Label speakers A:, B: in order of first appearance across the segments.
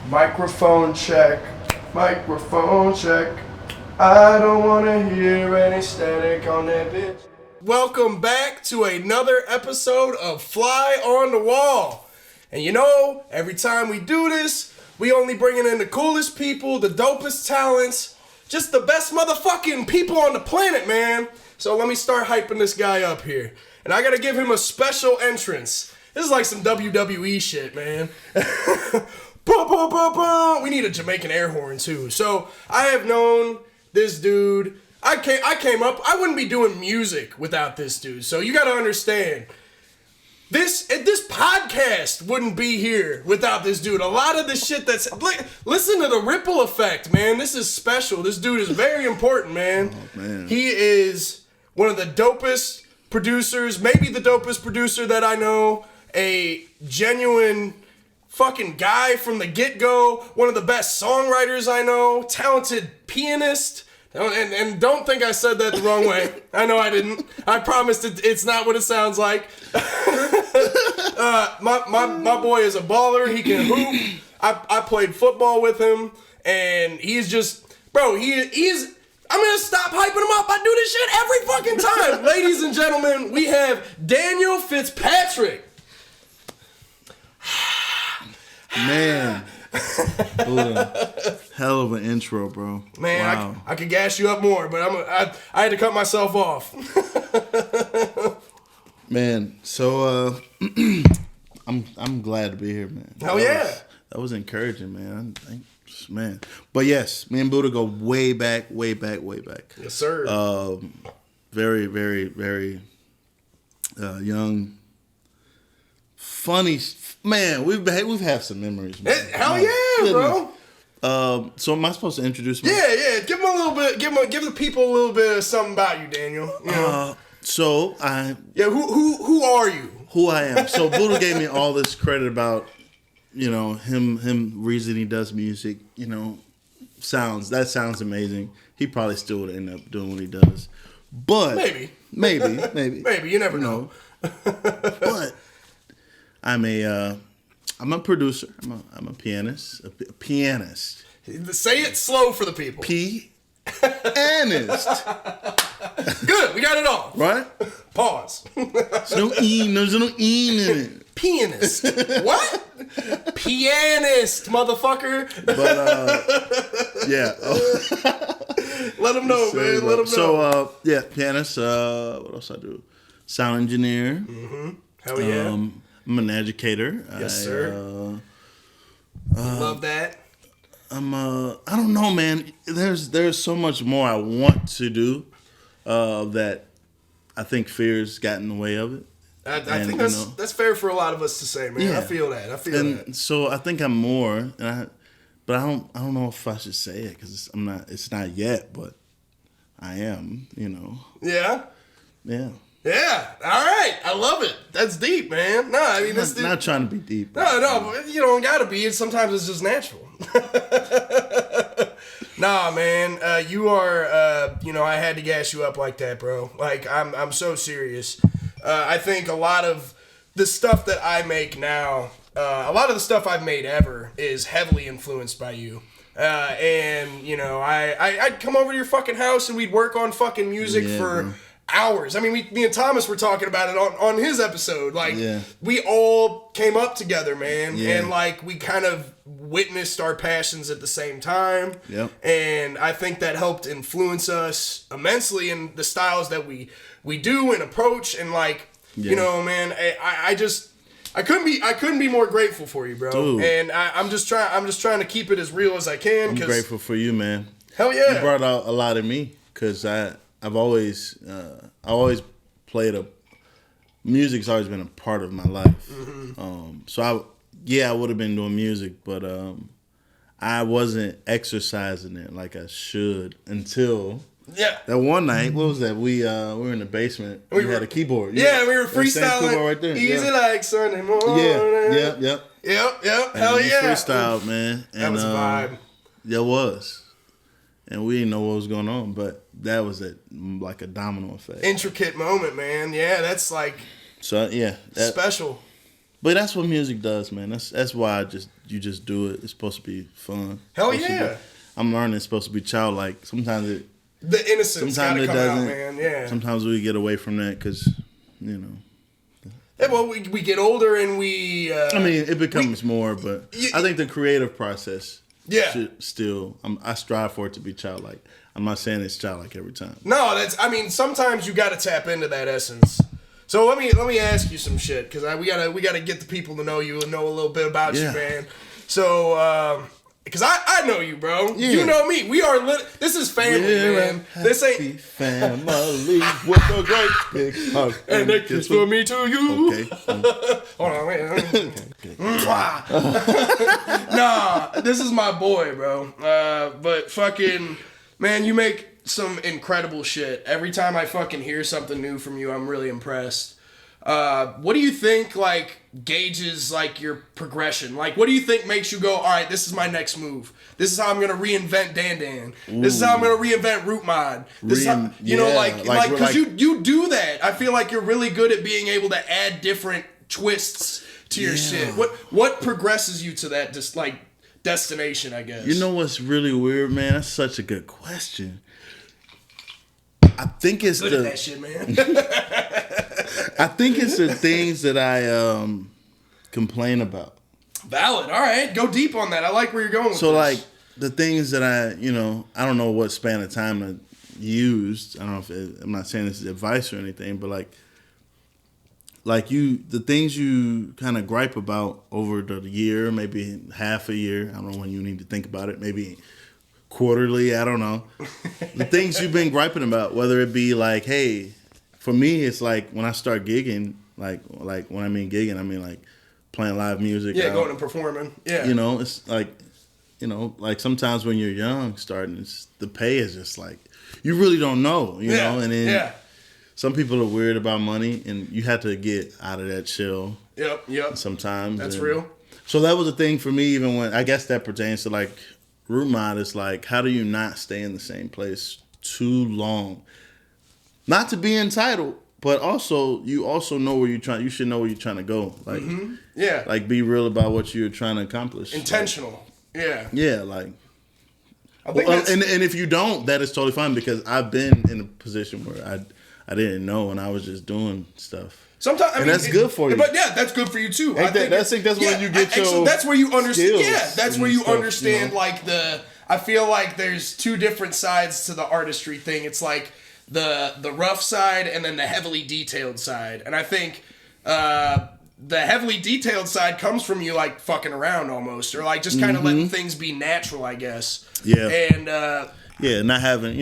A: Microphone check, microphone check. I don't wanna hear any static on that bitch. Welcome back to another episode of Fly on the Wall. And you know, every time we do this, we only bringing in the coolest people, the dopest talents, just the best motherfucking people on the planet, man. So let me start hyping this guy up here. And I gotta give him a special entrance. This is like some WWE shit, man. We need a Jamaican air horn too. So I have known this dude. I came up. I wouldn't be doing music without this dude. So you got to understand. This podcast wouldn't be here without this dude. A lot of the shit that's listen to the ripple effect, man. This is special. This dude is very important, man.
B: Oh, man.
A: He is one of the dopest producers, maybe the dopest producer that I know. A genuine fucking guy from the get-go, one of the best songwriters I know, talented pianist, and don't think I said that the wrong way. I know I didn't. I promised it's not what it sounds like. My boy is a baller. He can hoop. I played football with him, and he's just, bro, he's, I'm going to stop hyping him up. I do this shit every fucking time. Ladies and gentlemen, we have Daniel Fitzpatrick.
B: Man, hell of an intro, bro.
A: Man,
B: wow.
A: I could gas you up more, but I had to cut myself off.
B: Man, so I'm glad to be here, man.
A: Hell yeah,
B: that was encouraging, man. Man, but yes, me and Buddha go way back.
A: Yes, sir.
B: Very, very, very young. Funny, man. We've had some memories, man.
A: Hell yeah, bro.
B: So am I supposed to introduce myself?
A: Yeah. Give them a little bit. Give the people a little bit of something about you, Daniel. You know?
B: So I.
A: Yeah. Who are you?
B: Who I am. So Buddha gave me all this credit about, him reason he does music. That sounds amazing. He probably still would end up doing what he does, but
A: maybe.
B: You
A: never know.
B: But. I'm a producer. I'm a pianist. A pianist.
A: Say it slow for the people.
B: Pianist.
A: Good. We got it all.
B: Right?
A: Pause.
B: There's no in it.
A: Pianist. What? Pianist, motherfucker.
B: But yeah.
A: Let them know, man. Let them know.
B: So pianist. What else I do? Sound engineer.
A: Mm-hmm. Hell yeah.
B: I'm an educator.
A: Yes, sir. Love that.
B: I don't know, man. There's so much more I want to do that I think fear's got in the way of it.
A: I think that's fair for a lot of us to say, man. Yeah. I feel that.
B: So I think I'm more, but I don't know if I should say it because I'm not. It's not yet, but I am.
A: Yeah.
B: Yeah.
A: Yeah, all right. I love it. That's deep, man. No, I mean, that's
B: not trying to be deep.
A: No, you don't gotta be. Sometimes it's just natural. Nah, man. You are. I had to gas you up like that, bro. Like, I'm so serious. I think a lot of the stuff that I make now, a lot of the stuff I've made ever, is heavily influenced by you. I'd come over to your fucking house and we'd work on fucking music for. Bro. Hours. I mean, me and Thomas were talking about it on his episode. Like, we all came up together, man. Yeah. And, like, we kind of witnessed our passions at the same time.
B: Yep.
A: And I think that helped influence us immensely in the styles that we do and approach. And, like, man, I couldn't be more grateful for you, bro.
B: Dude.
A: And I'm just trying to keep it as real as I can.
B: I'm grateful for you, man.
A: Hell yeah.
B: You brought out a lot of me because I've always played music's always been a part of my life. Mm-hmm. I would have been doing music, but I wasn't exercising it like I should until that one night. What was that? We were in the basement. We had a keyboard.
A: Yeah, we were freestyling.
B: Right there.
A: Easy like Sunday morning.
B: Yep.
A: Hell yeah.
B: Freestyle, man. And,
A: that was a vibe.
B: It was. And we didn't know what was going on, but that was like a domino effect.
A: Intricate moment, man. Yeah, that's like
B: special. But that's what music does, man. That's why you just do it. It's supposed to be fun.
A: Hell yeah.
B: I'm learning it's supposed to be childlike. Sometimes
A: the innocence gotta come out, man. Yeah.
B: Sometimes we get away from that because, you know.
A: Yeah, well, we get older and we.
B: I mean, it becomes more, but I think the creative process.
A: Yeah.
B: Should still, I strive for it to be childlike. I'm not saying it's childlike every time.
A: No, I mean, sometimes you got to tap into that essence. So let me ask you some shit because we gotta get the people to know you and know a little bit about you, man. So. Because I know you, bro. Yeah. You know me. We are this is family, man. This ain't
B: family with a great big hug.
A: And a kiss for me to you.
B: Okay.
A: Hold on, wait. Nah, this is my boy, bro. But fucking, man, you make some incredible shit. Every time I fucking hear something new from you, I'm really impressed. What do you think, like, gauges, like, your progression? Like, what do you think makes you go, all right, this is my next move. This is how I'm going to reinvent Dan Dan. This is how I'm going to reinvent Root Mod. This is how, you know, because you do that. I feel like you're really good at being able to add different twists to your shit. What progresses you to that, just, like, destination, I guess?
B: You know what's really weird, man? That's such a good question. I think it's
A: good at that shit, man.
B: I think it's the things that I complain about.
A: Valid. All right. Go deep on that. I like where you're going with
B: so,
A: this.
B: Like, the things that I don't know what span of time I used. I don't know if I'm not saying this is advice or anything, but the things you kind of gripe about over the year, maybe half a year. I don't know when you need to think about it. Maybe quarterly. I don't know. The things you've been griping about, whether it be like, hey, for me, it's like when I start gigging, like when I mean gigging, I mean like playing live music.
A: Yeah, going and performing. Yeah.
B: You know, it's like, like sometimes when you're young, the pay is just like, you really don't know, you know? And then some people are weird about money, and you have to get out of that shell.
A: Yep.
B: Sometimes.
A: That's real.
B: So that was the thing for me, even when, I guess that pertains to like, Root Mod is like, how do you not stay in the same place too long? Not to be entitled, but also you know where you should know where you're trying to go. Like, like be real about what you're trying to accomplish.
A: Intentional. Like,
B: like. I think and if you don't, that is totally fine because I've been in a position where I didn't know and I was just doing stuff.
A: Sometimes,
B: and that's good for you.
A: But yeah, that's good for you too. I think
B: that's when you get your
A: that's where you understand.
B: Skills
A: yeah, that's where you
B: stuff,
A: understand like I feel like there's two different sides to the artistry thing. It's like the rough side and then the heavily detailed side. And I think the heavily detailed side comes from you like fucking around almost, or like just kind of letting things be natural, I guess.
B: Yeah.
A: And
B: not having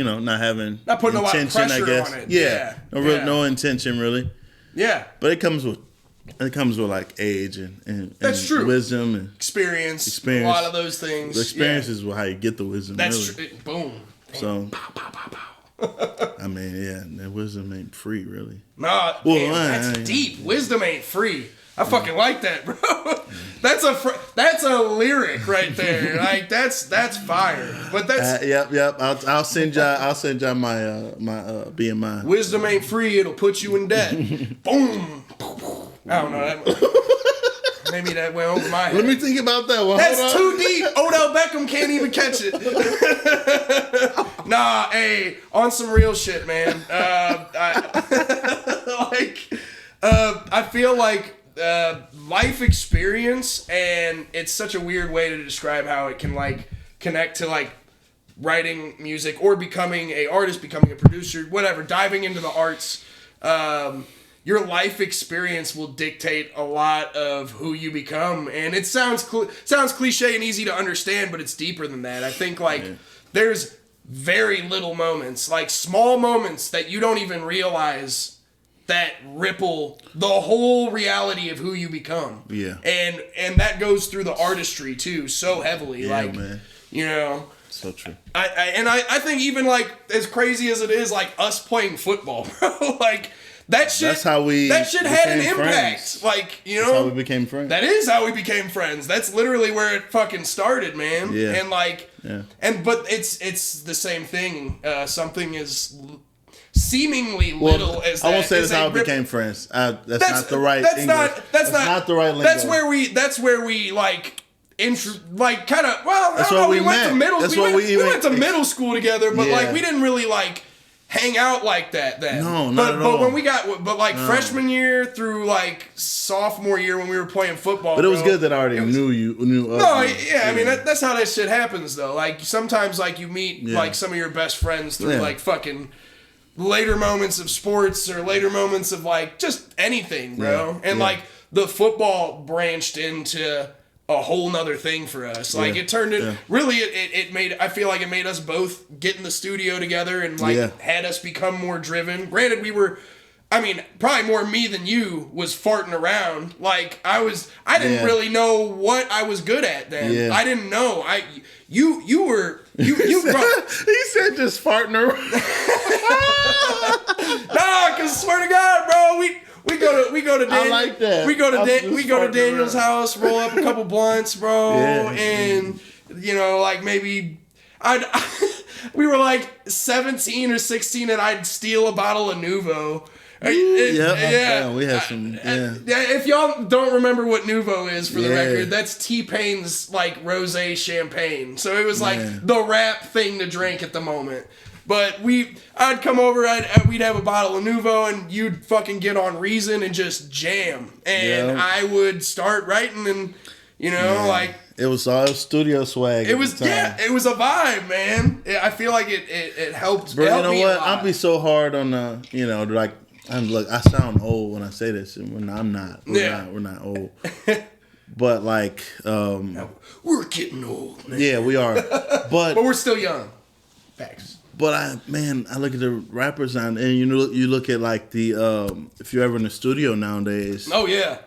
A: not putting a lot of pressure
B: I guess.
A: on it.
B: Yeah. No intention really.
A: Yeah.
B: But it comes with like age and
A: that's true.
B: Wisdom and
A: experience. A lot of those things.
B: The experience is how you get the wisdom.
A: That's
B: really.
A: true. Boom.
B: So.
A: Pow, pow, pow, pow.
B: I mean, that wisdom ain't free, really.
A: Nah, that's deep. Wisdom ain't free. I fucking like that, bro. That's a lyric right there. Like that's fire. But that's
B: yep. I'll send y'all my BMI.
A: Wisdom ain't free. It'll put you in debt. Boom. I don't know that. Maybe that went over my head.
B: Let me think about that one.
A: That's too deep. Odell Beckham can't even catch it. Nah, hey, on some real shit, man. I feel like life experience, and it's such a weird way to describe how it can like connect to like writing music or becoming a artist, becoming a producer, whatever, diving into the arts. Your life experience will dictate a lot of who you become, and it sounds cliche and easy to understand, but it's deeper than that. I think like there's very little moments, like small moments that you don't even realize that ripple the whole reality of who you become. Yeah. And that goes through the artistry too, so heavily. Yeah, like, man. You know.
B: So true.
A: I think even like as crazy as it is, like us playing football, bro, like that shit.
B: That's how
A: that shit had an impact.
B: Friends.
A: Like, you know.
B: That's how we became friends.
A: That is how we became friends. That's literally where it fucking started, man.
B: Yeah.
A: And like, but it's the same thing. Something seemingly little as that.
B: I won't say that's how we became friends. That's not the right English. That's not the right lingo.
A: That's where we like kind of, well,
B: that's
A: I don't know, we
B: went
A: to middle we went to middle school together, but
B: yeah.
A: like we didn't really like hang out like that then.
B: No, not at all.
A: But when we got freshman year through like sophomore year when we were playing football.
B: But it was good that I already knew you.
A: I mean that's how that shit happens though. Like sometimes like you meet like some of your best friends through like fucking later moments of sports or later moments of like just anything, bro. And like the football branched into a whole nother thing for us. Like it turned it really it made, I feel like it made us both get in the studio together and like had us become more driven. Granted, we were, I mean, probably more me than you was farting around. Like I didn't really know what I was good at then. Yeah. I didn't know. You bro.
B: He said just farting around.
A: Nah, cause swear to God, bro, we go to
B: I like that.
A: We go to Daniel's house, roll up a couple blunts, bro, and you know, like maybe we were like 17 or 16 and I'd steal a bottle of Nuvo.
B: Yeah, we had some. Yeah.
A: If y'all don't remember what Nuvo is, for the record, that's T-Pain's like rosé champagne. So it was like the rap thing to drink at the moment. But I'd come over, we'd have a bottle of Nuvo, and you'd fucking get on Reason and just jam. And I would start writing, and you know, like
B: it was all studio swag.
A: It was it was a vibe, man. I feel like it helped.
B: Bro, you know what?
A: I'll
B: be so hard on the, you know, like look, I sound old when I say this, and I'm not. We're not old. But like,
A: we're getting old, man.
B: Yeah, we are. But
A: we're still young. Facts.
B: But I look at the rappers and you look at like the if you're ever in the studio nowadays.
A: Oh yeah.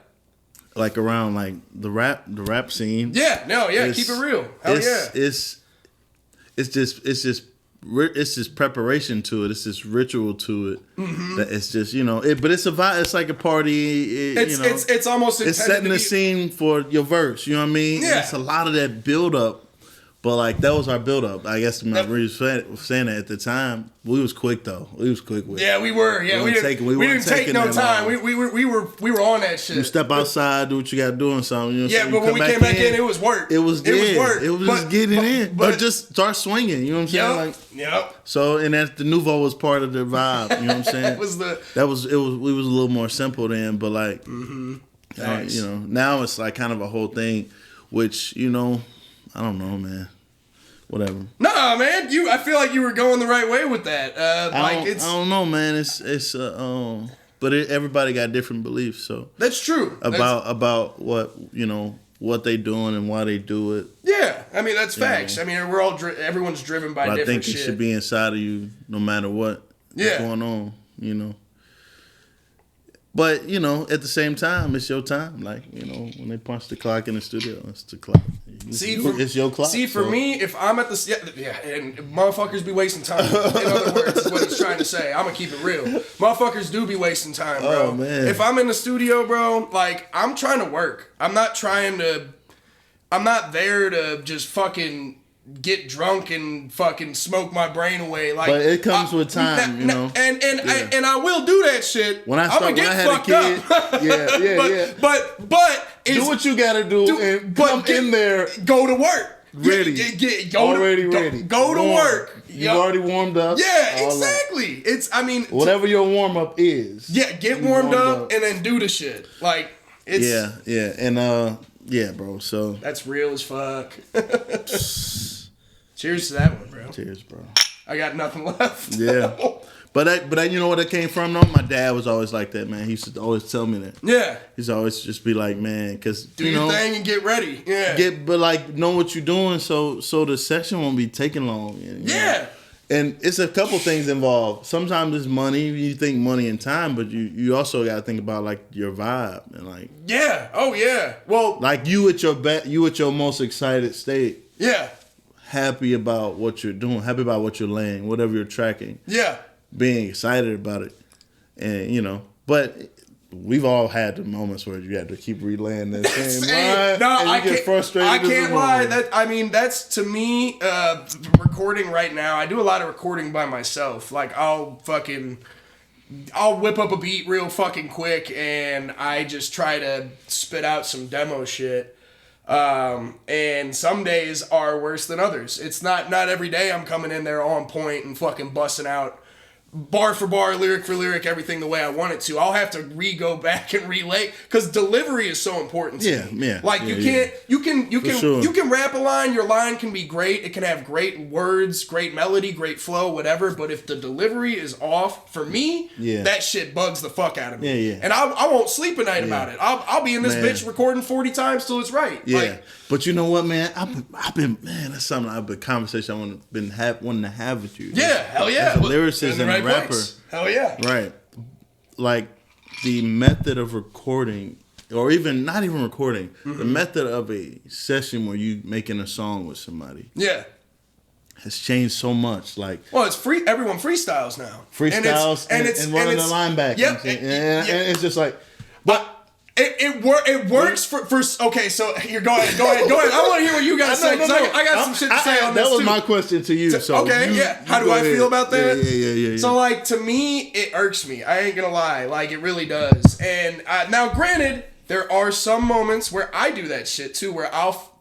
B: Like around like the rap scene.
A: Yeah, no, yeah, keep it real. Hell yeah.
B: It's just preparation to it. It's just ritual to it. Mm-hmm. That it's just, you know, but it's a vibe. It's like a party.
A: It's almost
B: it's setting the scene for your verse. You know what I mean? Yeah. It's a lot of that build up. But like that was our build up. I guess my reason saying that at the time, we was quick though. We was quick with it.
A: Yeah, we were. Yeah, we didn't take no time. We were on that shit.
B: You step outside, do what you got to do and something. You know
A: yeah, but when we came back in, it was work.
B: It was work. It was just getting in. But just start swinging. You know what I'm saying?
A: Yep.
B: So and that the Nuvo was part of the vibe. You know what I'm saying? We was a little more simple then, but like you know, now it's like kind of a whole thing, which, you know, I don't know, man. Whatever. Nah,
A: man. I feel like you were going the right way with that.
B: I don't know, man. It's but everybody got different beliefs. So
A: that's true.
B: About what, you know, what they doing and why they do it.
A: Yeah, I mean that's facts. I mean everyone's driven by different shit. I think
B: it should be inside of you no matter what's going on. You know. But, you know, at the same time, it's your time. Like, you know, when they punch the clock in the studio, it's the clock. It's your clock.
A: See, for me, if I'm at the... and motherfuckers be wasting time. In other words, is what he's trying to say. I'm going to keep it real. Motherfuckers do be wasting time, bro.
B: Oh, man.
A: If I'm in the studio, bro, like, I'm trying to work. I'm not there to just fucking get drunk and fucking smoke my brain away. Like,
B: but it comes with time, you know.
A: And I will do that shit.
B: When I had a kid,
A: but
B: do what you gotta do and come in there.
A: Go to work.
B: Ready. Ready.
A: Go to work.
B: You already warmed up.
A: Yeah, exactly.
B: Whatever your warm up is.
A: Yeah, get warmed up and then do the shit. Like, it's
B: and yeah, bro. So
A: that's real as fuck. Cheers to that one, bro.
B: Cheers, bro.
A: I got nothing left.
B: Yeah. But you know where that came from, though? My dad was always like that, man. He used to always tell me that.
A: Yeah.
B: He's always just be like, man, because
A: do your thing and get ready. Yeah.
B: But like know what you're doing, so the session won't be taking long. You know? And it's a couple things involved. Sometimes it's money. You think money and time, but you also got to think about like your vibe and like.
A: Yeah. Oh yeah. Well.
B: Like you at your most excited state.
A: Yeah.
B: Happy about what you're doing. Happy about what you're laying. Whatever you're tracking.
A: Yeah.
B: Being excited about it, and you know, but we've all had the moments where you had to keep relaying that same line.
A: No,
B: and you get frustrated.
A: I can't lie. That's to me, recording right now. I do a lot of recording by myself. Like I'll whip up a beat real fucking quick, and I just try to spit out some demo shit. And some days are worse than others. It's not every day I'm coming in there on point and fucking busting out bar for bar, lyric for lyric, everything the way I want it to. I'll have to go back and relay because delivery is so important to me.
B: Yeah.
A: Like you can rap a line. Your line can be great. It can have great words, great melody, great flow, whatever. But if the delivery is off, for me, that shit bugs the fuck out of me. And I won't sleep at night about it. I'll be in this bitch recording 40 times till it's right.
B: Yeah.
A: Like,
B: but you know what, man? I've been that's something I've been conversation I wanting to have with you.
A: Yeah, hell yeah.
B: As a lyricist and a rapper.
A: Place. Hell yeah.
B: Right. Like the method of recording, or even not even recording, the method of a session where you making a song with somebody.
A: Yeah.
B: Has changed so much. Like,
A: well, it's free. Everyone freestyles now.
B: Freestyles and running the line back.
A: Yep.
B: And it's just like,
A: but. It works for okay. So you're go ahead. I want to hear what you guys say. I got some shit to say on this too.
B: That was my question to you. So
A: How do I feel about that?
B: Yeah.
A: So like to me, it irks me. I ain't gonna lie. Like it really does. And now, granted, there are some moments where I do that shit too, where I'll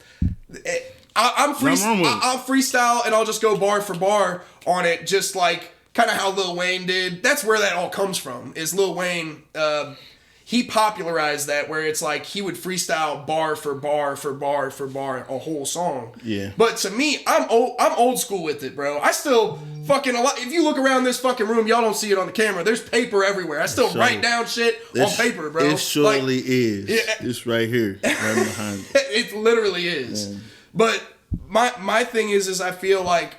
A: freestyle and I'll just go bar for bar on it, just like kind of how Lil Wayne did. That's where that all comes from. Is Lil Wayne? He popularized that where it's like he would freestyle bar for bar for bar for bar a whole song.
B: Yeah.
A: But to me, I'm old school with it, bro. I still fucking a lot. If you look around this fucking room, y'all don't see it on the camera. There's paper everywhere. I still write down shit on paper, bro.
B: It surely is. It's right here, right behind it.
A: It literally is. Man. But my thing is I feel like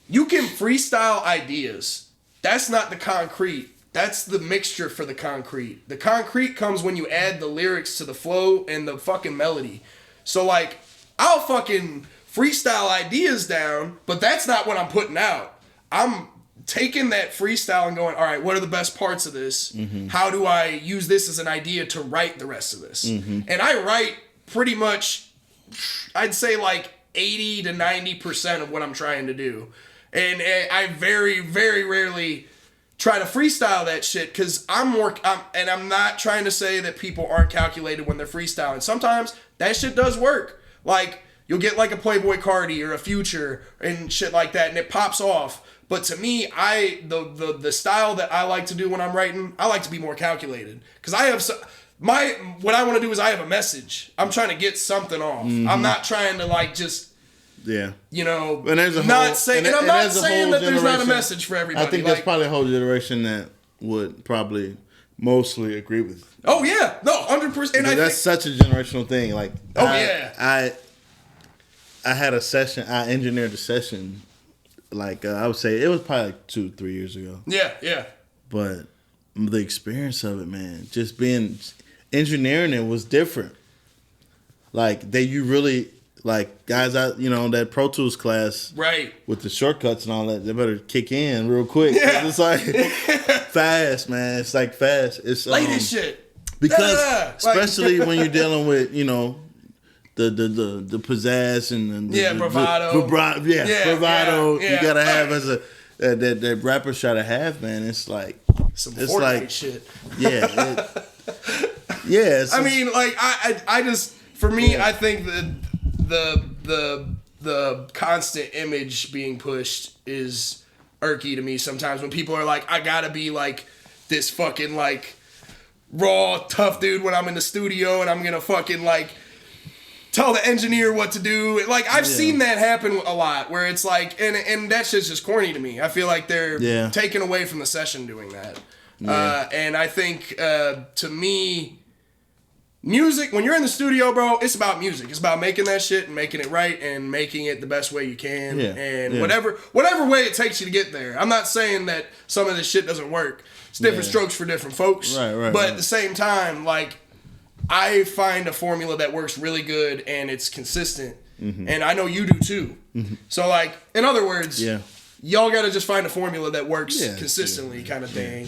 A: you can freestyle ideas. That's not the concrete. That's the mixture for the concrete. The concrete comes when you add the lyrics to the flow and the fucking melody. So, like, I'll fucking freestyle ideas down, but that's not what I'm putting out. I'm taking that freestyle and going, all right, what are the best parts of this? Mm-hmm. How do I use this as an idea to write the rest of this? Mm-hmm. And I write pretty much, I'd say like 80 to 90% of what I'm trying to do. And I very, very rarely try to freestyle that shit because I'm not trying to say that people aren't calculated when they're freestyling. Sometimes that shit does work. Like you'll get like a Playboy Cardi or a Future and shit like that, and it pops off. But to me, the style that I like to do when I'm writing, I like to be more calculated because I have what I want to do is I have a message. I'm trying to get something off. Mm-hmm. I'm not trying to like just. Yeah, you know, and there's a I'm not saying that there's not a message for everybody.
B: I think there's probably a whole generation that would probably mostly agree with.
A: Oh yeah, no, 100%. And
B: that's such a generational thing. Like,
A: I
B: had a session. I engineered a session. Like I would say, it was probably like 2-3 years ago.
A: Yeah.
B: But the experience of it, man, just being engineering it was different. Like you really. Like guys out, that Pro Tools class,
A: right? With
B: the shortcuts and all that, they better kick in real quick. Yeah. It's like fast, man. It's like fast. It's
A: latest shit.
B: Because especially when you're dealing with, the pizzazz and the
A: bravado.
B: Bravado. You gotta have as that rappers try to have, man. It's like
A: some Fortnite shit.
B: Yeah.
A: I mean, like I just for me, I think that. The constant image being pushed is irky to me sometimes when people are like, I gotta be like this fucking like raw tough dude when I'm in the studio and I'm gonna fucking like tell the engineer what to do. Like I've seen that happen a lot where it's like and that shit's just corny to me. I feel like they're taken away from the session doing that. And I think to me, music, when you're in the studio, bro, it's about music. It's about making that shit and making it right and making it the best way you can. Whatever way it takes you to get there. I'm not saying that some of this shit doesn't work. It's different strokes for different folks.
B: Right.
A: But at the same time, like, I find a formula that works really good and it's consistent. Mm-hmm. And I know you do too. Mm-hmm. So, like, in other words, y'all got to just find a formula that works consistently kind of thing.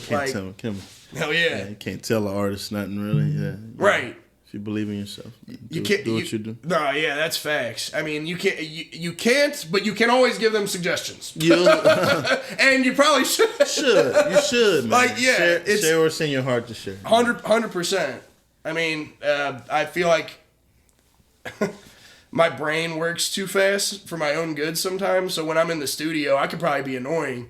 A: Hell yeah.
B: Yeah, you can't tell an artist nothing really. Yeah.
A: Right.
B: If you believe in yourself,
A: You can't
B: do what you do.
A: No, yeah, that's facts. I mean, you can't, but you can always give them suggestions. And you probably should.
B: You should, man.
A: Like, yeah,
B: share what's in your heart to share.
A: 100%. I mean, I feel like my brain works too fast for my own good sometimes. So when I'm in the studio, I could probably be annoying.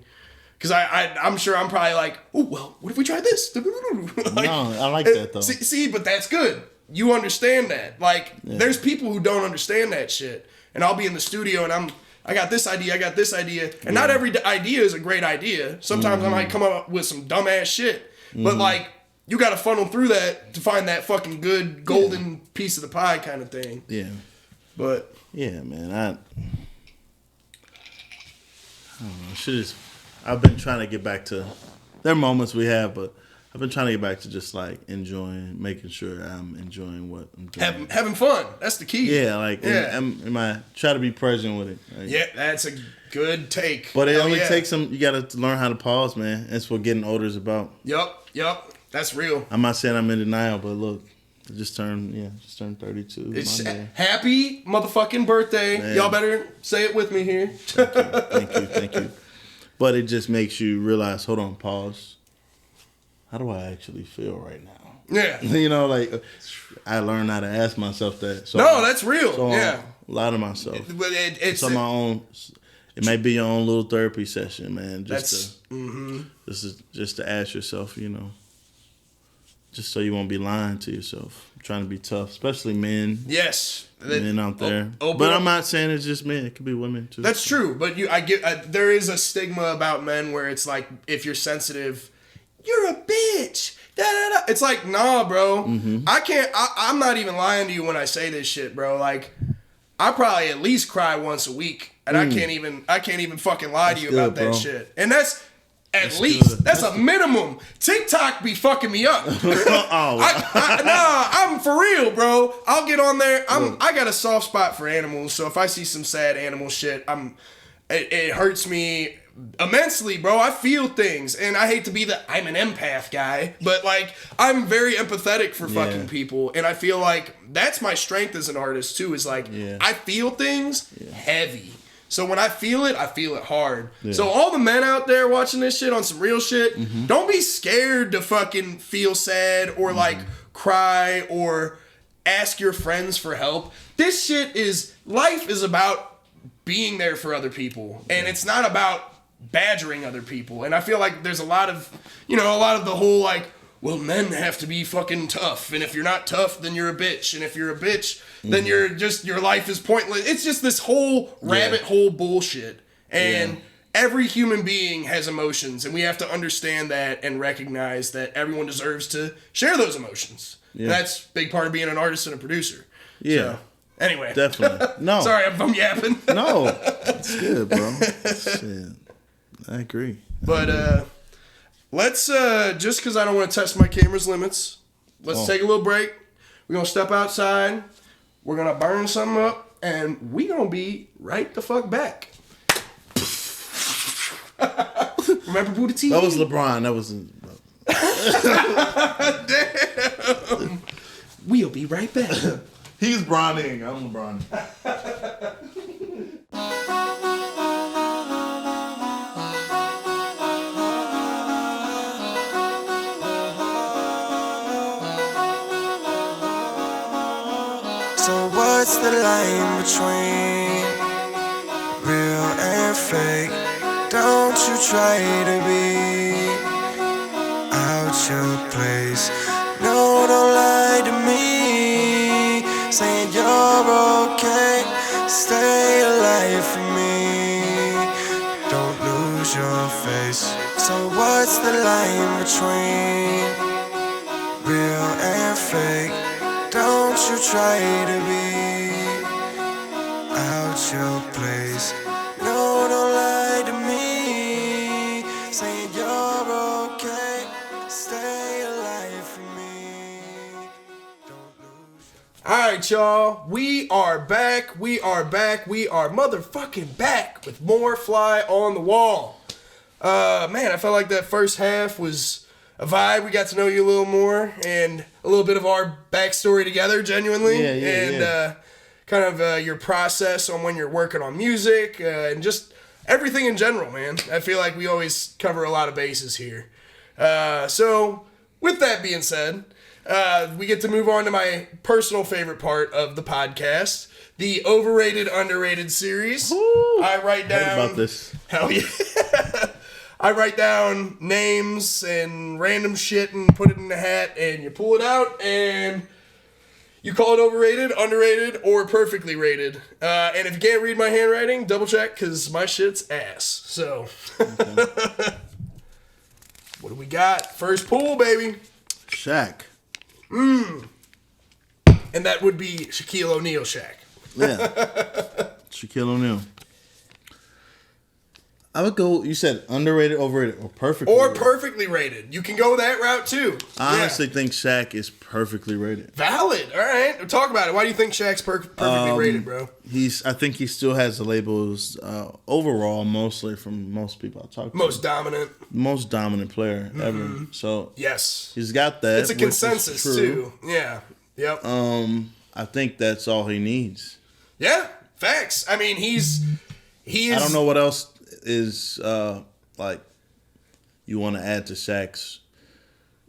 A: Because I'm sure I'm probably like, oh, well, what if we try this?
B: Like, no, I like that, though.
A: See, but that's good. You understand that. Like, there's people who don't understand that shit. And I'll be in the studio and I got this idea. And not every idea is a great idea. Sometimes I might come up with some dumbass shit. But, like, you got to funnel through that to find that fucking good golden piece of the pie kind of thing.
B: Yeah.
A: But.
B: Yeah, man. I don't know. I've been trying to get back to. There are moments we have, but I've been trying to get back to just like enjoying, making sure I'm enjoying what I'm doing.
A: Having fun. That's the key.
B: Yeah, like try to be present with it. Like,
A: yeah, that's a good take.
B: But it only takes some. You got to learn how to pause, man. That's what getting older is about.
A: Yup. That's real.
B: I'm not saying I'm in denial, but look, I just turned 32.
A: It's happy motherfucking birthday. Man. Y'all better say it with me here.
B: Thank you. But it just makes you realize, hold on, pause. How do I actually feel right now?
A: Yeah.
B: You know, like, I learned how to ask myself that. So
A: no, that's real.
B: So
A: yeah.
B: A lot of myself.
A: But it's
B: on my own. It may be your own little therapy session, man. Just to ask yourself, you know, just so you won't be lying to yourself. I'm trying to be tough, especially men.
A: Yes.
B: Men out there. But I'm not saying it's just men. It could be women too.
A: That's true. But there is a stigma about men where it's like, if you're sensitive, you're a bitch. Da, da, da. It's like, nah, bro. Mm-hmm. I'm not even lying to you when I say this shit, bro. Like, I probably at least cry once a week, and I can't even fucking lie to you about that shit. And that's at least good. That's a minimum. TikTok be fucking me up. I'm for real, bro. I'll get on there. I got a soft spot for animals, so if I see some sad animal shit, it hurts me immensely, bro. I feel things, and I hate to be I'm an empath guy, but like, I'm very empathetic for fucking people, and I feel like that's my strength as an artist too, is like, I feel things heavy. So when I feel it hard. Yeah. So all the men out there watching this shit on some real shit, don't be scared to fucking feel sad or like cry or ask your friends for help. This shit life is about being there for other people, and it's not about badgering other people. And I feel like there's a lot of the whole like, well, men have to be fucking tough, and if you're not tough, then you're a bitch, and if you're a bitch, then your life is pointless. It's just this whole rabbit hole bullshit. And every human being has emotions, and we have to understand that and recognize that everyone deserves to share those emotions. Yeah. That's a big part of being an artist and a producer. Yeah. So, anyway. Definitely. No. Sorry, I'm yapping.
B: No. It's good, bro. Shit. I agree.
A: But let's just because I don't want to test my camera's limits, let's take a little break. We're gonna step outside. We're gonna burn something up, and we gonna be right the fuck back. Remember Buddha T?
B: That was LeBron. That was.
A: Damn. We'll be right back.
B: He's Bronning. I'm LeBron.
C: So what's the line between real and fake? Don't you try to be out your place. No, don't lie to me, saying you're okay. Stay alive for me, don't lose your face. So what's the line between real and fake? Don't you try to be out your place. No, don't lie to me, saying you're okay. Stay alive for me. Don't lose your...
A: Alright, y'all. We are back. We are motherfucking back with more Fly on the Wall. Man, I felt like that first half was a vibe. We got to know you a little more and a little bit of our backstory together, genuinely. And kind of your process on when you're working on music and just everything in general, man. I feel like we always cover a lot of bases here. So with that being said, we get to move on to my personal favorite part of the podcast, the overrated, underrated series.
B: Woo!
A: I write down...
B: Heard about this.
A: Hell yeah. I write down names and random shit and put it in a hat, and you pull it out, and you call it overrated, underrated, or perfectly rated. And if you can't read my handwriting, double check, because my shit's ass. So, okay. What do we got? First pull, baby.
B: Shaq.
A: And that would be Shaquille O'Neal Shaq.
B: Yeah. Shaquille O'Neal. I would go, you said underrated, overrated, or perfectly rated.
A: Perfectly rated. You can go that route too.
B: I honestly think Shaq is perfectly rated.
A: Valid. All right. We'll talk about it. Why do you think Shaq's perfectly rated, bro?
B: I think he still has the labels overall, mostly from most people I talk to.
A: Most dominant player ever. So yes,
B: he's got that.
A: It's a consensus too. Yeah. Yep.
B: I think that's all he needs.
A: Yeah. Facts. I mean, he is.
B: I don't know what else is like you want to add to Shaq's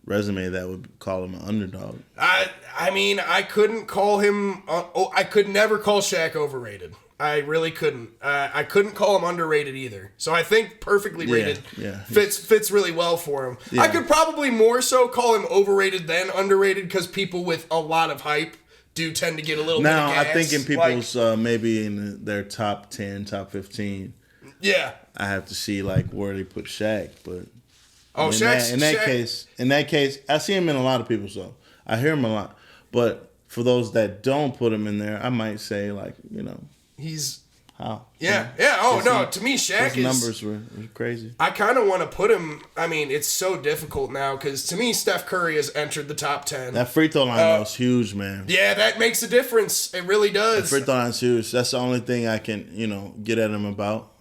B: resume that would call him an underdog.
A: I mean, I couldn't call him. I could never call Shaq overrated. I really couldn't. I couldn't call him underrated either. So I think perfectly rated fits really well for him. Yeah. I could probably more so call him overrated than underrated because people with a lot of hype do tend to get a little bit of gas.
B: I think in people's maybe in their top 10, top 15.
A: Yeah.
B: I have to see like where they put Shaq, but
A: Shaq.
B: In that case, I see him in a lot of people's though. I hear him a lot, but for those that don't put him in there, I might say like
A: he's
B: how
A: yeah. Oh no, to me Shaq
B: numbers were crazy.
A: I kind of want to put him. I mean, it's so difficult now because to me Steph Curry has entered the top 10.
B: That free throw line was huge, man.
A: Yeah, that makes a difference. It really does.
B: The free throw line's huge. That's the only thing I can get at him about.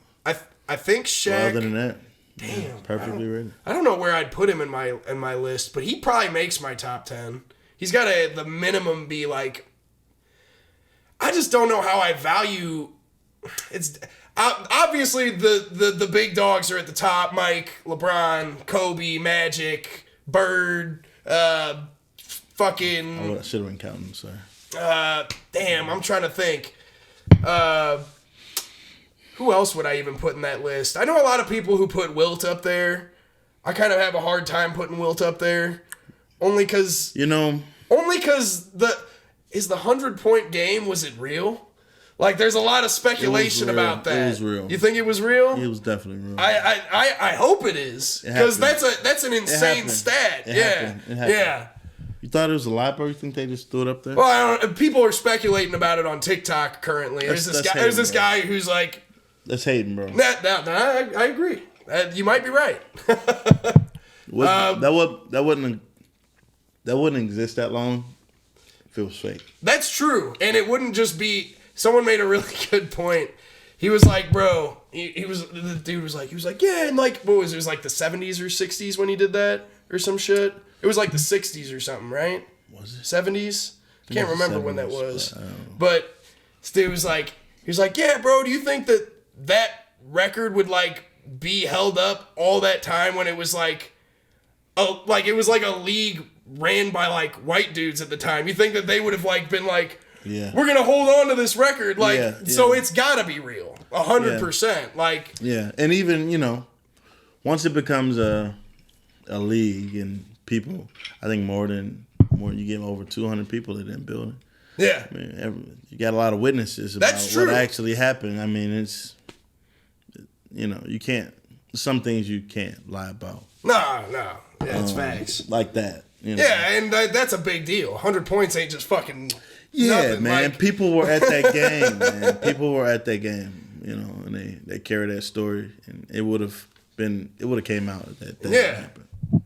A: I think Shaq.
B: Well, other than that,
A: damn,
B: perfectly rated.
A: I don't know where I'd put him in my list, but he probably makes my top 10. He's got to the minimum be like. I just don't know how I value. It's obviously the big dogs are at the top: Mike, LeBron, Kobe, Magic, Bird, fucking.
B: I should have been counting. Sorry.
A: Damn, I'm trying to think. Who else would I even put in that list? I know a lot of people who put Wilt up there. I kind of have a hard time putting Wilt up there. Only because... Only because is the 100-point game, was it real? Like, there's a lot of speculation about that.
B: It was real.
A: You think it was real?
B: It was definitely real.
A: I hope it is. Because that's an insane stat.
B: It happened.
A: Yeah.
B: You thought it was a lie, bro? You think they just threw it up there?
A: Well, people are speculating about it on TikTok currently. There's this guy who's like...
B: That's hating, bro.
A: I agree. You might be right.
B: That wouldn't exist that long if it was fake.
A: That's true, and it wouldn't just be. Someone made a really good point. He was like, bro. The dude was like, yeah, and like, what was it? It was like the 70s or 60s when he did that or some shit. It was like the 60s or something, right?
B: Was it
A: 70s? Can't remember when that was. But this dude was like, yeah, bro. Do you think that record would like be held up all that time when it was like it was like a league ran by like white dudes at the time? You think that they would have like been like, yeah, we're gonna hold on to this record, like, so it's gotta be real, 100%, like,
B: yeah. And even once it becomes a league and people, I think more you get over 200 people in that building.
A: Yeah,
B: I mean, you got a lot of witnesses about what actually happened. I mean, it's you can't. Some things you can't lie about.
A: No, yeah, it's facts
B: like that.
A: Yeah, and that's a big deal. 100 points ain't just fucking.
B: Yeah,
A: nothing.
B: man.
A: Like,
B: people were at that game, man. People were at that game, and they carried that story, and it would have came out that happened.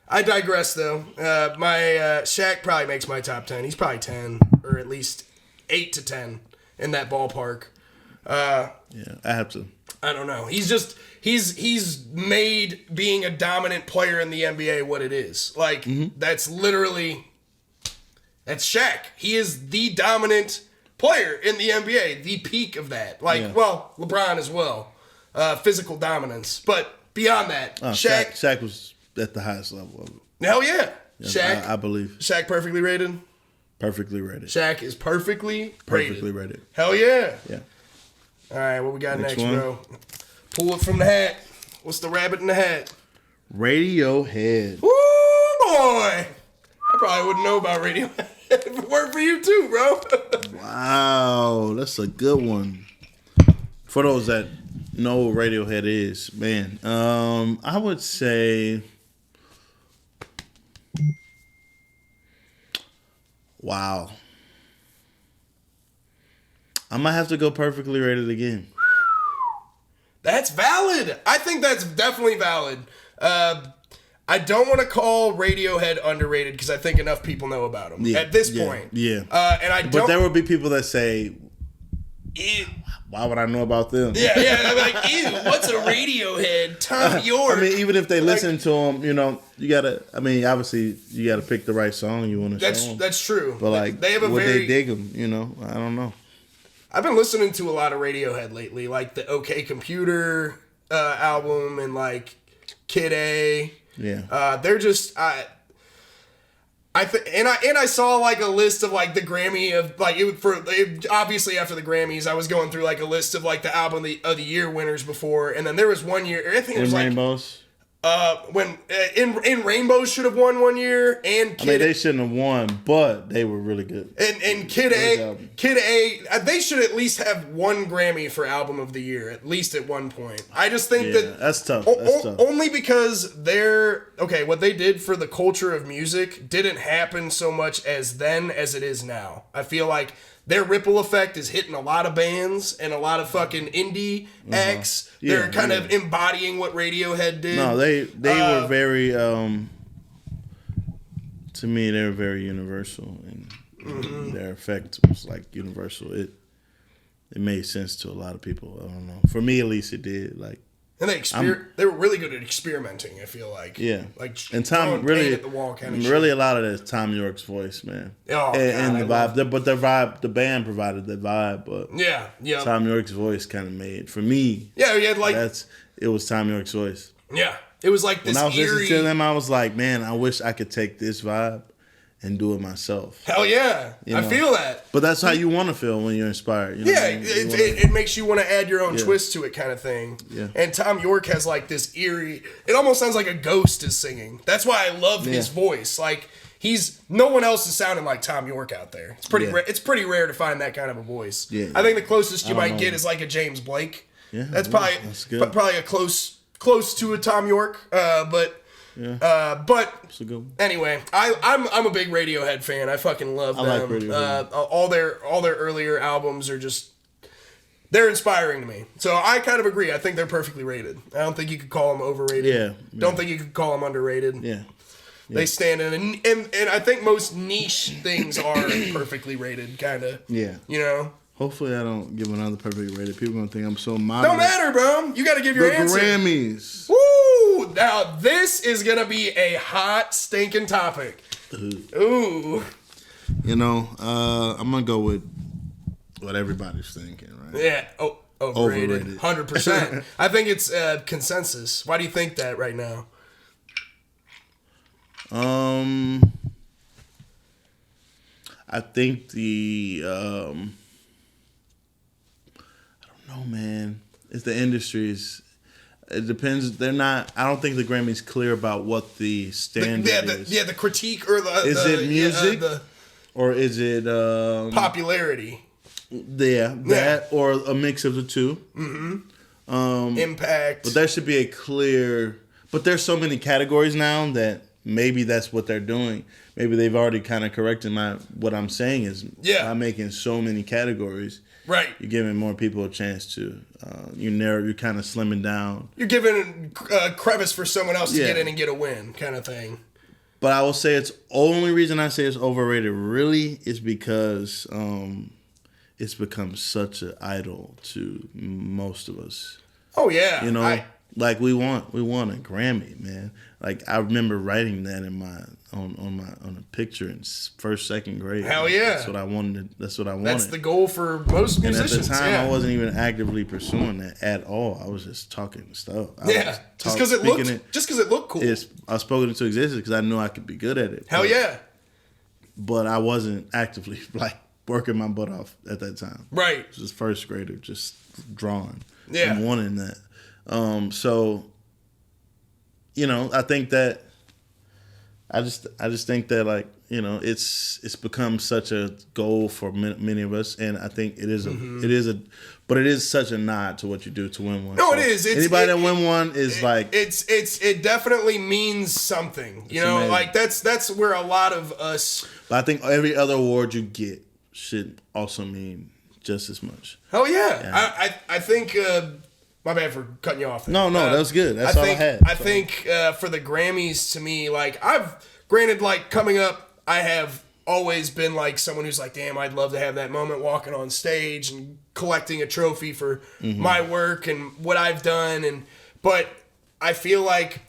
A: I digress, though. My Shaq probably makes my top 10. He's probably 10, or at least 8 to 10 in that ballpark.
B: Yeah, I have to.
A: I don't know. He's made being a dominant player in the NBA what it is. Like, that's literally, that's Shaq. He is the dominant player in the NBA, the peak of that. Like, well, LeBron as well. Physical dominance. But beyond that,
B: Shaq was at the highest level of it.
A: Hell yeah.
B: Shaq, I believe.
A: Shaq perfectly rated?
B: Perfectly rated.
A: Shaq is perfectly
B: rated.
A: Hell yeah.
B: Yeah.
A: All right, what we got next,
B: one?
A: bro? Pull it from the hat. What's the rabbit in the hat?
B: Radiohead.
A: Woo, boy. I probably wouldn't know about Radiohead if it weren't for you too, bro.
B: Wow, that's a good one. For those that know what Radiohead is, man, I would say, wow. I might have to go perfectly rated again.
A: That's valid. I think that's definitely valid. I don't want to call Radiohead underrated because I think enough people know about them at this point.
B: Yeah.
A: And I don't.
B: But there will be people that say,
A: Ew.
B: why would I know about them?
A: Yeah. I'm like, ew, what's a Radiohead? Tom York.
B: I mean, even if they listen to them, you gotta. I mean, obviously, you gotta pick the right song you want to show them.
A: That's true.
B: But like,
A: they have
B: they dig them? I don't know.
A: I've been listening to a lot of Radiohead lately, like the OK Computer album and like Kid A.
B: Yeah.
A: They're just I saw like a list of like the Grammy of like obviously after the Grammys I was going through like a list of like the album of the year winners before, and then there was one year I think it was
B: Rainbows.
A: When in Rainbows should have won one year, and
B: they shouldn't have won, but they were really good.
A: And Kid A, they should at least have one Grammy for album of the year, at least at one point. I just think
B: that's tough.
A: Only because what they did for the culture of music didn't happen so much as then as it is now. I feel like their ripple effect is hitting a lot of bands and a lot of fucking indie acts. They're kind of embodying what Radiohead did.
B: No, they were very, to me, they were very universal. And their effect was like universal. It made sense to a lot of people. I don't know. For me, at least, it did. Like,
A: and they were really good at experimenting, I feel like.
B: Yeah.
A: Like,
B: and Tom really,
A: at the wall kind of
B: really
A: shit.
B: a lot of that is Tom York's voice, man.
A: Oh,
B: and the vibe. But the vibe, the band provided the vibe, but
A: yeah.
B: Tom York's voice kind of made, for me.
A: Yeah, yeah, like
B: it was Tom York's voice.
A: Yeah. It was like this
B: when I was
A: eerie...
B: listening to them, I was like, man, I wish I could take this vibe and do it myself.
A: Hell yeah. I feel that.
B: But that's how you want to feel when you're inspired.
A: It makes you want to add your own twist to it kind of thing.
B: Yeah.
A: And Tom York has like this eerie, it almost sounds like a ghost is singing. That's why I love his voice. Like no one else is sounding like Tom York out there. It's pretty rare. It's pretty rare to find that kind of a voice.
B: Yeah.
A: I think the closest you might get is like a James Blake.
B: Yeah.
A: That's probably a close to a Tom York. But anyway, I'm a big Radiohead fan. I fucking love them.
B: I like Radiohead.
A: All their earlier albums are just, they're inspiring to me. So I kind of agree. I think they're perfectly rated. I don't think you could call them overrated.
B: Yeah.
A: Don't think you could call them underrated.
B: Yeah.
A: They stand in and I think most niche things are perfectly rated, kind of.
B: Yeah. Hopefully I don't give another perfectly rated. People are going to think I'm so moderate.
A: Don't matter, bro. You got to give your answer.
B: The Grammys.
A: Woo! Now, this is going to be a hot, stinking topic. Ooh.
B: I'm going to go with what everybody's thinking, right?
A: Yeah. Overrated. 100%. I think it's consensus. Why do you think that right now?
B: I think I don't know, man. It's the industries. It depends. I don't think the Grammy's clear about what the standard is.
A: The critique or
B: is it music or is it
A: popularity?
B: Yeah, that or a mix of the two.
A: Mm-hmm. Impact.
B: But there should be a clear. But there's so many categories now that maybe that's what they're doing. Maybe they've already kind of corrected what I'm saying is by making so many categories.
A: Right.
B: You're giving more people a chance to. You're kind of slimming down.
A: You're giving a crevice for someone else to get in and get a win, kind of thing.
B: But I will say only reason I say it's overrated really is because it's become such an idol to most of us.
A: Oh yeah,
B: you know, like we want a Grammy, man. Like I remember writing that in my on a picture in first, second grade.
A: Hell yeah,
B: that's what I wanted. That's
A: the goal for most musicians.
B: And at the time, I wasn't even actively pursuing that at all. I was just talking stuff.
A: Just because it looked cool.
B: I was spoken into existence because I knew I could be good at it.
A: Hell yeah.
B: But I wasn't actively like working my butt off at that time.
A: Right.
B: It was first grader, just drawing.
A: Yeah.
B: And wanting that. So, you know, I think that I just think that, like, you know, it's become such a goal for many of us, and I think it is but it is such a nod to what you do to win one.
A: No,
B: so
A: it is.
B: Anybody that win one is
A: it definitely means something. You know, amazing. Like that's where a lot of us.
B: But I think every other award you get should also mean just as much.
A: Oh yeah. I think. My bad for cutting you off.
B: No, that was good. That's all I had.
A: I think for the Grammys, to me, like granted, like coming up, I have always been like someone who's like, damn, I'd love to have that moment walking on stage and collecting a trophy for my work and what I've done. But I feel like,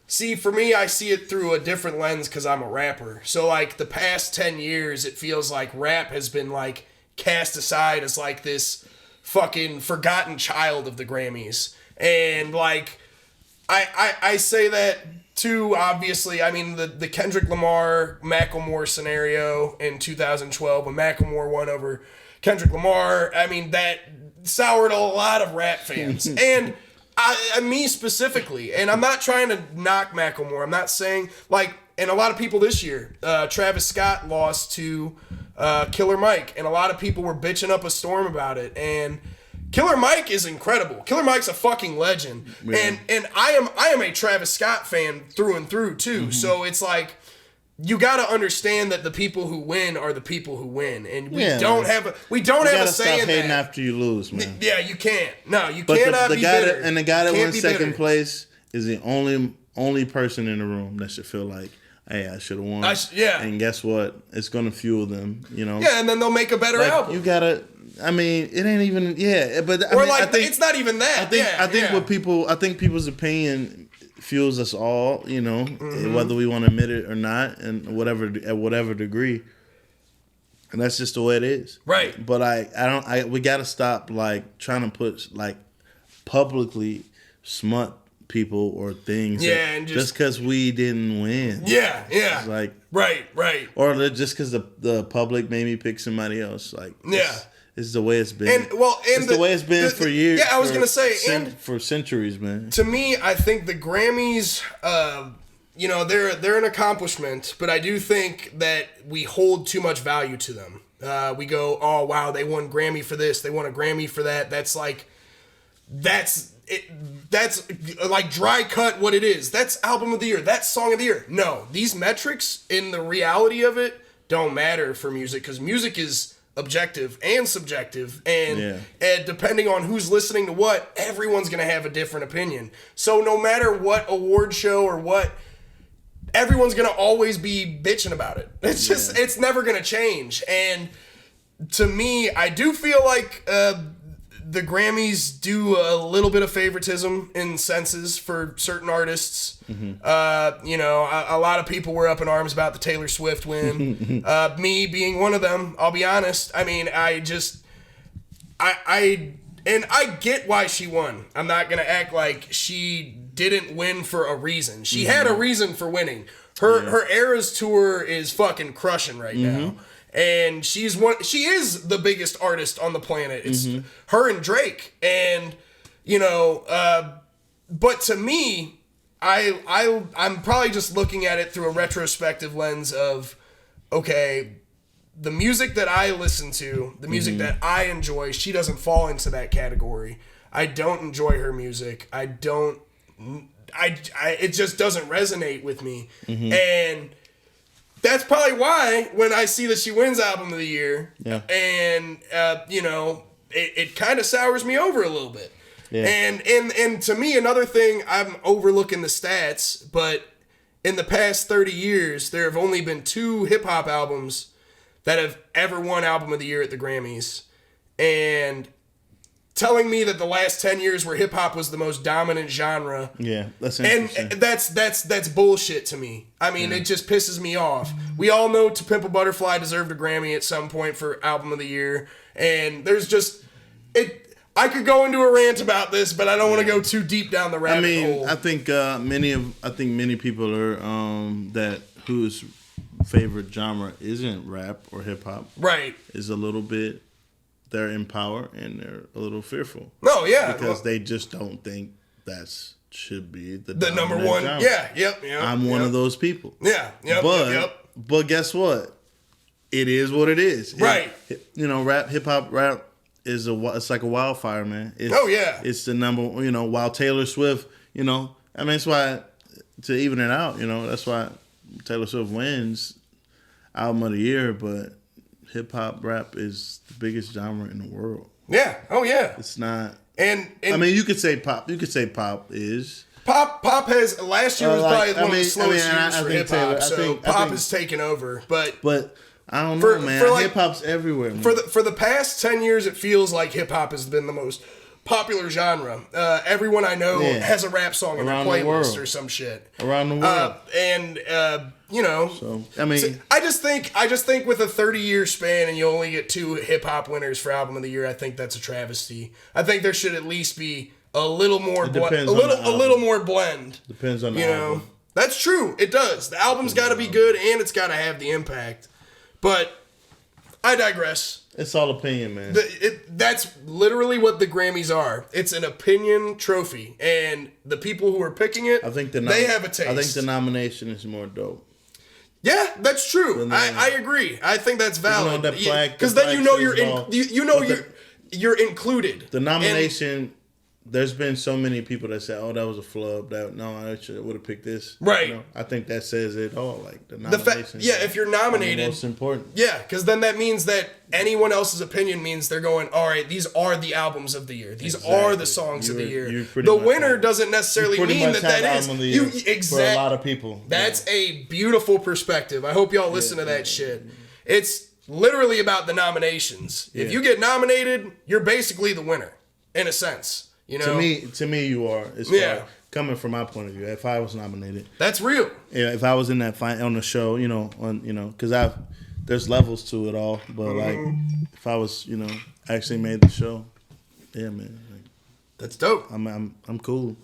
A: see, for me, I see it through a different lens because I'm a rapper. So like the past 10 years, it feels like rap has been like cast aside as like this fucking forgotten child of the Grammys. And like I say that too, obviously. I mean the Kendrick Lamar Macklemore scenario in 2012 when Macklemore won over Kendrick Lamar, I mean that soured a lot of rap fans. And me specifically, and I'm not trying to knock Macklemore. I'm not saying like, and a lot of people this year, Travis Scott lost to Killer Mike, and a lot of people were bitching up a storm about it. And Killer Mike is incredible. Killer Mike's a fucking legend. Yeah. And I am a Travis Scott fan through and through too. So it's like you got to understand that the people who win are the people who win, and we don't have a say in that.
B: Hating after you lose, man.
A: Yeah, you can't. No, you cannot be bitter.
B: And the guy that wins second place is the only person in the room that should feel like, hey, I should have won. And guess what? It's going to fuel them, you know?
A: Yeah, and then they'll make a better album.
B: You got to, I mean, it ain't even, but
A: I think it's not even that.
B: I think people's opinion fuels us all, you know, whether we want to admit it or not, and at whatever degree. And that's just the way it is.
A: Right.
B: But we got to stop, like, trying to put, like, publicly smut people or things just because we didn't win.
A: It's
B: like
A: right
B: or just because the public made me pick somebody else. Like this is the way it's been.
A: It's
B: the way it's been for years.
A: Yeah, I was gonna say
B: for centuries, man.
A: To me, I think the Grammys, you know, they're an accomplishment, but I do think that we hold too much value to them. We go, oh wow, they won Grammy for this, they won a Grammy for that. That's like dry cut what it is. That's album of the year. That's song of the year. No, these metrics in the reality of it don't matter for music because music is objective and subjective. And depending on who's listening to what, everyone's going to have a different opinion. So no matter what award show or what, everyone's going to always be bitching about it. It's just, it's never going to change. And to me, I do feel like, the Grammys do a little bit of favoritism in senses for certain artists. You know, a lot of people were up in arms about the Taylor Swift win. Me being one of them, I'll be honest. I mean, I get why she won. I'm not going to act like she didn't win for a reason. She had a reason for winning. Her Eras tour is fucking crushing right now. And she is the biggest artist on the planet. It's her and Drake. And, you know, but to me, I'm probably just looking at it through a retrospective lens of, okay, the music that I listen to, the music that I enjoy, she doesn't fall into that category. I don't enjoy her music. It just doesn't resonate with me. And that's probably why when I see that she wins album of the year, and you know, it kind of sours me over a little bit. And to me, another thing, I'm overlooking the stats, but in the past 30 years, there have only been 2 hip hop albums that have ever won album of the year at the Grammys, and telling me that the last 10 years where hip hop was the most dominant genre.
B: Yeah, that's interesting.
A: And that's bullshit to me. I mean, it just pisses me off. We all know To Pimp a Butterfly deserved a Grammy at some point for Album of the Year, and there's just I could go into a rant about this, but I don't want to go too deep down the rabbit hole.
B: I think many people are that whose favorite genre isn't rap or hip hop.
A: Right.
B: Is a little bit. They're in power and they're a little fearful.
A: Oh yeah,
B: because they just don't think that should be the
A: number one.
B: genre.
A: Yeah. Yep.
B: I'm one of those people.
A: Yeah. Yep.
B: But guess what? It is what it is.
A: Right.
B: Hip hop is it's like a wildfire, man.
A: It's
B: the number. While Taylor Swift, that's why to even it out, that's why Taylor Swift wins Album of the Year, but hip hop rap is the biggest genre in the world.
A: Yeah. Oh yeah.
B: It's not.
A: And
B: I mean, you could say pop. You could say pop is.
A: Pop has last year was probably one of the slowest years for hip hop. So pop has taken over, but
B: I don't know, man. Hip hop's everywhere. Man.
A: For the past 10 years, it feels like hip hop has been the most popular genre. Everyone I know has a rap song in their playlist or some shit
B: around the world.
A: So I mean, I just think with a 30-year span and you only get 2 hip hop winners for Album of the Year, I think that's a travesty. I think there should at least be a little more a little more blend.
B: Depends on the album.
A: That's true. It does. The album's got to be good and it's got to have the impact. But I digress.
B: It's all opinion, man.
A: That's literally what the Grammys are. It's an opinion trophy, and the people who are picking it, they have a taste.
B: I think the nomination is more dope.
A: Yeah, that's true. I agree. I think that's valid. Because then you're included.
B: The nomination. There's been so many people that say, "Oh, that was a flub." I would have picked this.
A: Right.
B: I think that says it all. Like the nomination.
A: If you're nominated,
B: most important.
A: Yeah, because then that means that anyone else's opinion means they're going, all right, these are the albums of the year. These are the songs of the year. The winner doesn't necessarily mean that is. Exactly.
B: For a lot of people.
A: That's a beautiful perspective. I hope y'all listen to that shit. It's literally about the nominations. Yeah. If you get nominated, you're basically the winner, in a sense.
B: To me, you are. As far coming from my point of view, if I was nominated,
A: that's real.
B: Yeah, if I was in that fight on the show, because there's levels to it all. But like, if I was, actually made the show, yeah, man,
A: that's dope.
B: I'm cool.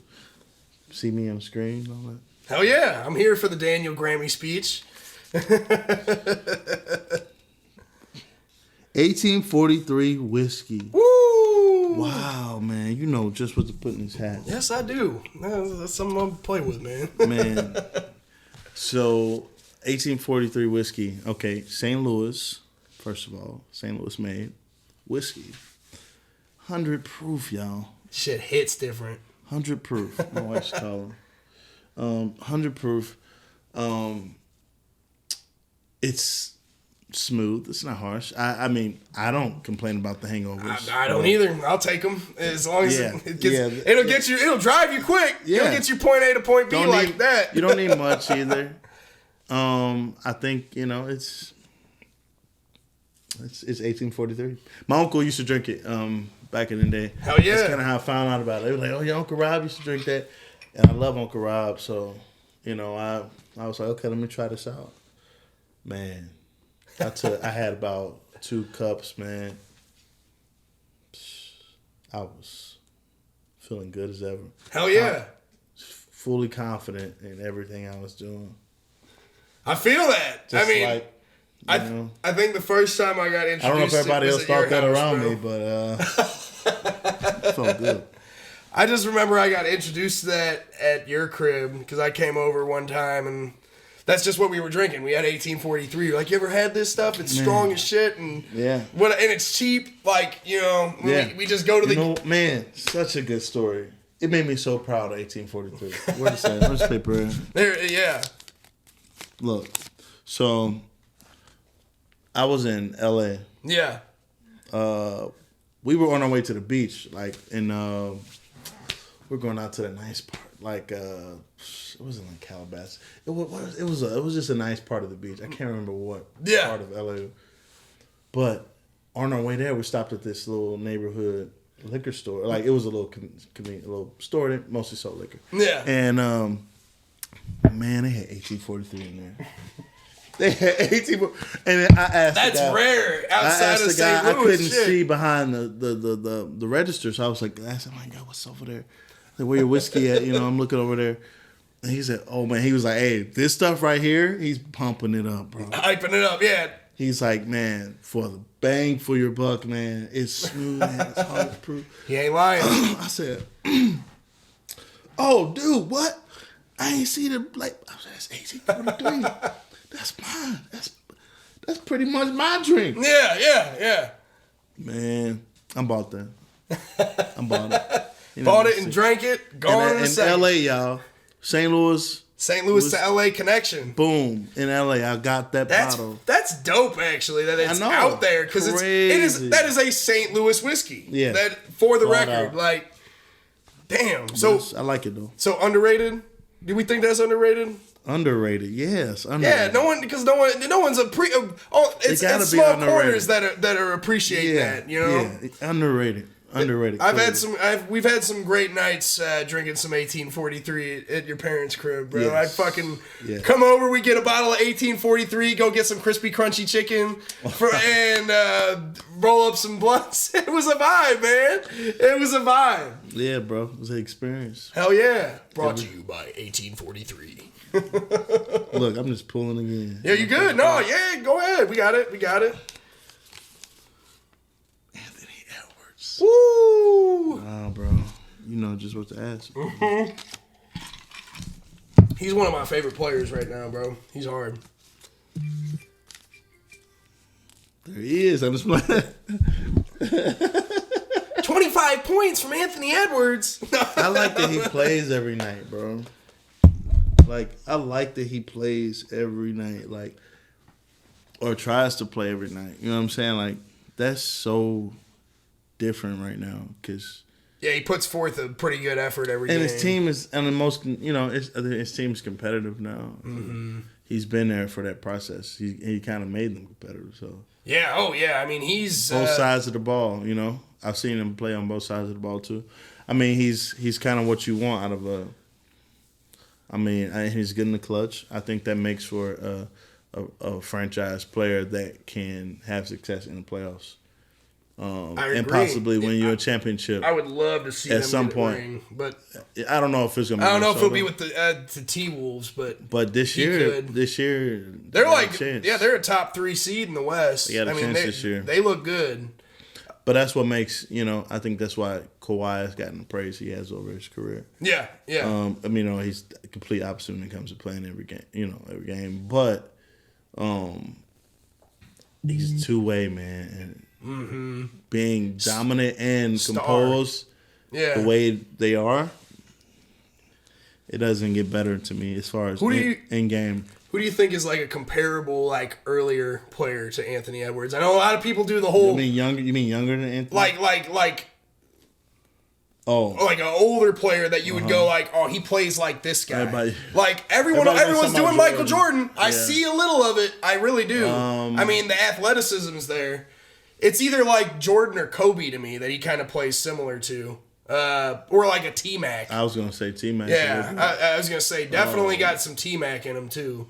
B: See me on screen, all that.
A: Hell yeah, I'm here for the Daniel Grammy speech.
B: 1843 whiskey.
A: Woo!
B: Wow, man. You know just what to put in his hat.
A: Yes, I do. That's something I'm play with, man.
B: Man. So, 1843 whiskey. Okay, St. Louis, first of all. St. Louis made whiskey. 100 proof, y'all.
A: Shit hits different.
B: 100 proof. My wife's calling. 100 proof. It's smooth. It's not harsh. I mean, I don't complain about the hangovers.
A: I don't either. I'll take them as long as it'll get you. It'll drive you quick. Yeah. It'll get you point A to point B that.
B: You don't need much either. I think it's 1843. My uncle used to drink it back in the day.
A: Hell yeah!
B: That's kind of how I found out about it. They were like, "Oh, your Uncle Rob used to drink that," and I love Uncle Rob. So I was like, "Okay, let me try this out." Man. I had about 2 cups, man. I was feeling good as ever.
A: Hell yeah.
B: Fully confident in everything I was doing.
A: I feel that.
B: Just
A: I think the first time I got introduced,
B: I don't know if everybody else thought that around me, but it felt good.
A: I just remember I got introduced to that at your crib because I came over one time and that's just what we were drinking. We had 1843. Like, you ever had this stuff? It's strong as shit, and and it's cheap. Like, we just go to the.
B: Such a good story. It made me so proud of 1843. Where's the paper?
A: There, yeah.
B: Look, so I was in LA.
A: Yeah.
B: We were on our way to the beach, we're going out to the nice part, it wasn't like Calabasas. It was just a nice part of the beach. I can't remember what part of LA. But on our way there, we stopped at this little neighborhood liquor store. Like, it was a little convenient little store that mostly sold liquor.
A: Yeah.
B: And man, they had 1843 in there. They had 18. And then I asked.
A: That's
B: the guy,
A: rare outside of St. Louis.
B: I couldn't see behind the register, so I was like, I said, "My God, what's over there? Like, where your whiskey at?" You know, I'm looking over there. And he said, "Oh man," he was like, "Hey, this stuff right here, he's pumping it up, bro.
A: Hyping it up, yeah."
B: He's like, "Man, for the bang for your buck, man, it's smooth, man, it's hard to prove."
A: He ain't lying.
B: I said, "Oh, dude, what? I ain't see the like." I said, "That's 1843. That's mine. That's pretty much my drink."
A: Yeah.
B: Man, I bought that. I bought it. You know,
A: bought it and drank it. Gone in
B: LA, y'all. St. Louis
A: to LA connection.
B: Boom. In LA, I got that bottle.
A: That's dope, actually, that it's out there. Because that is a St. Louis whiskey.
B: Yeah.
A: That, for the
B: Brought
A: record.
B: out.
A: Like, damn. So
B: I like it, though.
A: So underrated? Do we think that's underrated?
B: Underrated, yes. Underrated.
A: Yeah, no one's it's small corners that are appreciating that, you know?
B: Yeah, underrated.
A: We've had some great nights drinking some 1843 at your parents' crib, bro.
B: Yes.
A: I'd fucking come over, we get a bottle of 1843, go get some crispy crunchy chicken, and roll up some blunts. It was a vibe, man. It was a vibe.
B: Yeah, bro. It was an experience.
A: Hell yeah. Brought to you by 1843.
B: Look, I'm just pulling again.
A: Yeah, you good? No, yeah, go ahead. We got it.
B: Anthony Edwards.
A: Woo!
B: Wow, bro. You know just what to ask.
A: Mm-hmm. He's one of my favorite players right now, bro. He's hard.
B: There he is. I'm just playing.
A: 25 points from Anthony Edwards.
B: I like that he plays every night, bro. Like, I like that he plays every night, like, or tries to play every night. You know what I'm saying? Like, that's so different right now, because
A: he puts forth a pretty good effort every game.
B: And his team is, and the most, you know, his team's competitive now. Mm-hmm. He's been there for that process. He kind of made them competitive. So
A: I mean, he's
B: both sides of the ball. You know, I've seen him play on both sides of the ball too. I mean, he's kind of what you want out of a. I mean, he's good in the clutch. I think that makes for a franchise player that can have success in the playoffs. And possibly win you a championship.
A: I would love to see
B: at
A: them
B: some
A: get
B: point.
A: a ring, but
B: I don't know if it's gonna.
A: I don't know if it'll be with the T-Wolves, but
B: this year
A: they're like they're a top 3 seed in the West.
B: They got a chance this year.
A: They look good.
B: But that's what makes, you know, I think that's why Kawhi has gotten the praise he has over his career.
A: Yeah.
B: I mean, you know, he's the complete opposite when it comes to playing every game. But he's two-way, man. And being dominant and composed the way they are, it doesn't get better to me as far as in game.
A: Who do you think is like a comparable, like, earlier player to Anthony Edwards? I know a lot of people do the whole.
B: You mean younger than Anthony?
A: Like an older player that you would go like, oh, he plays like this guy. Everyone's doing Michael Jordan. I see a little of it. I really do. I mean, the athleticism's there. It's either like Jordan or Kobe to me that he kind of plays similar to. Or like a T-Mac.
B: I was going to say T-Mac.
A: Yeah, I was going to say definitely got some T-Mac in him too.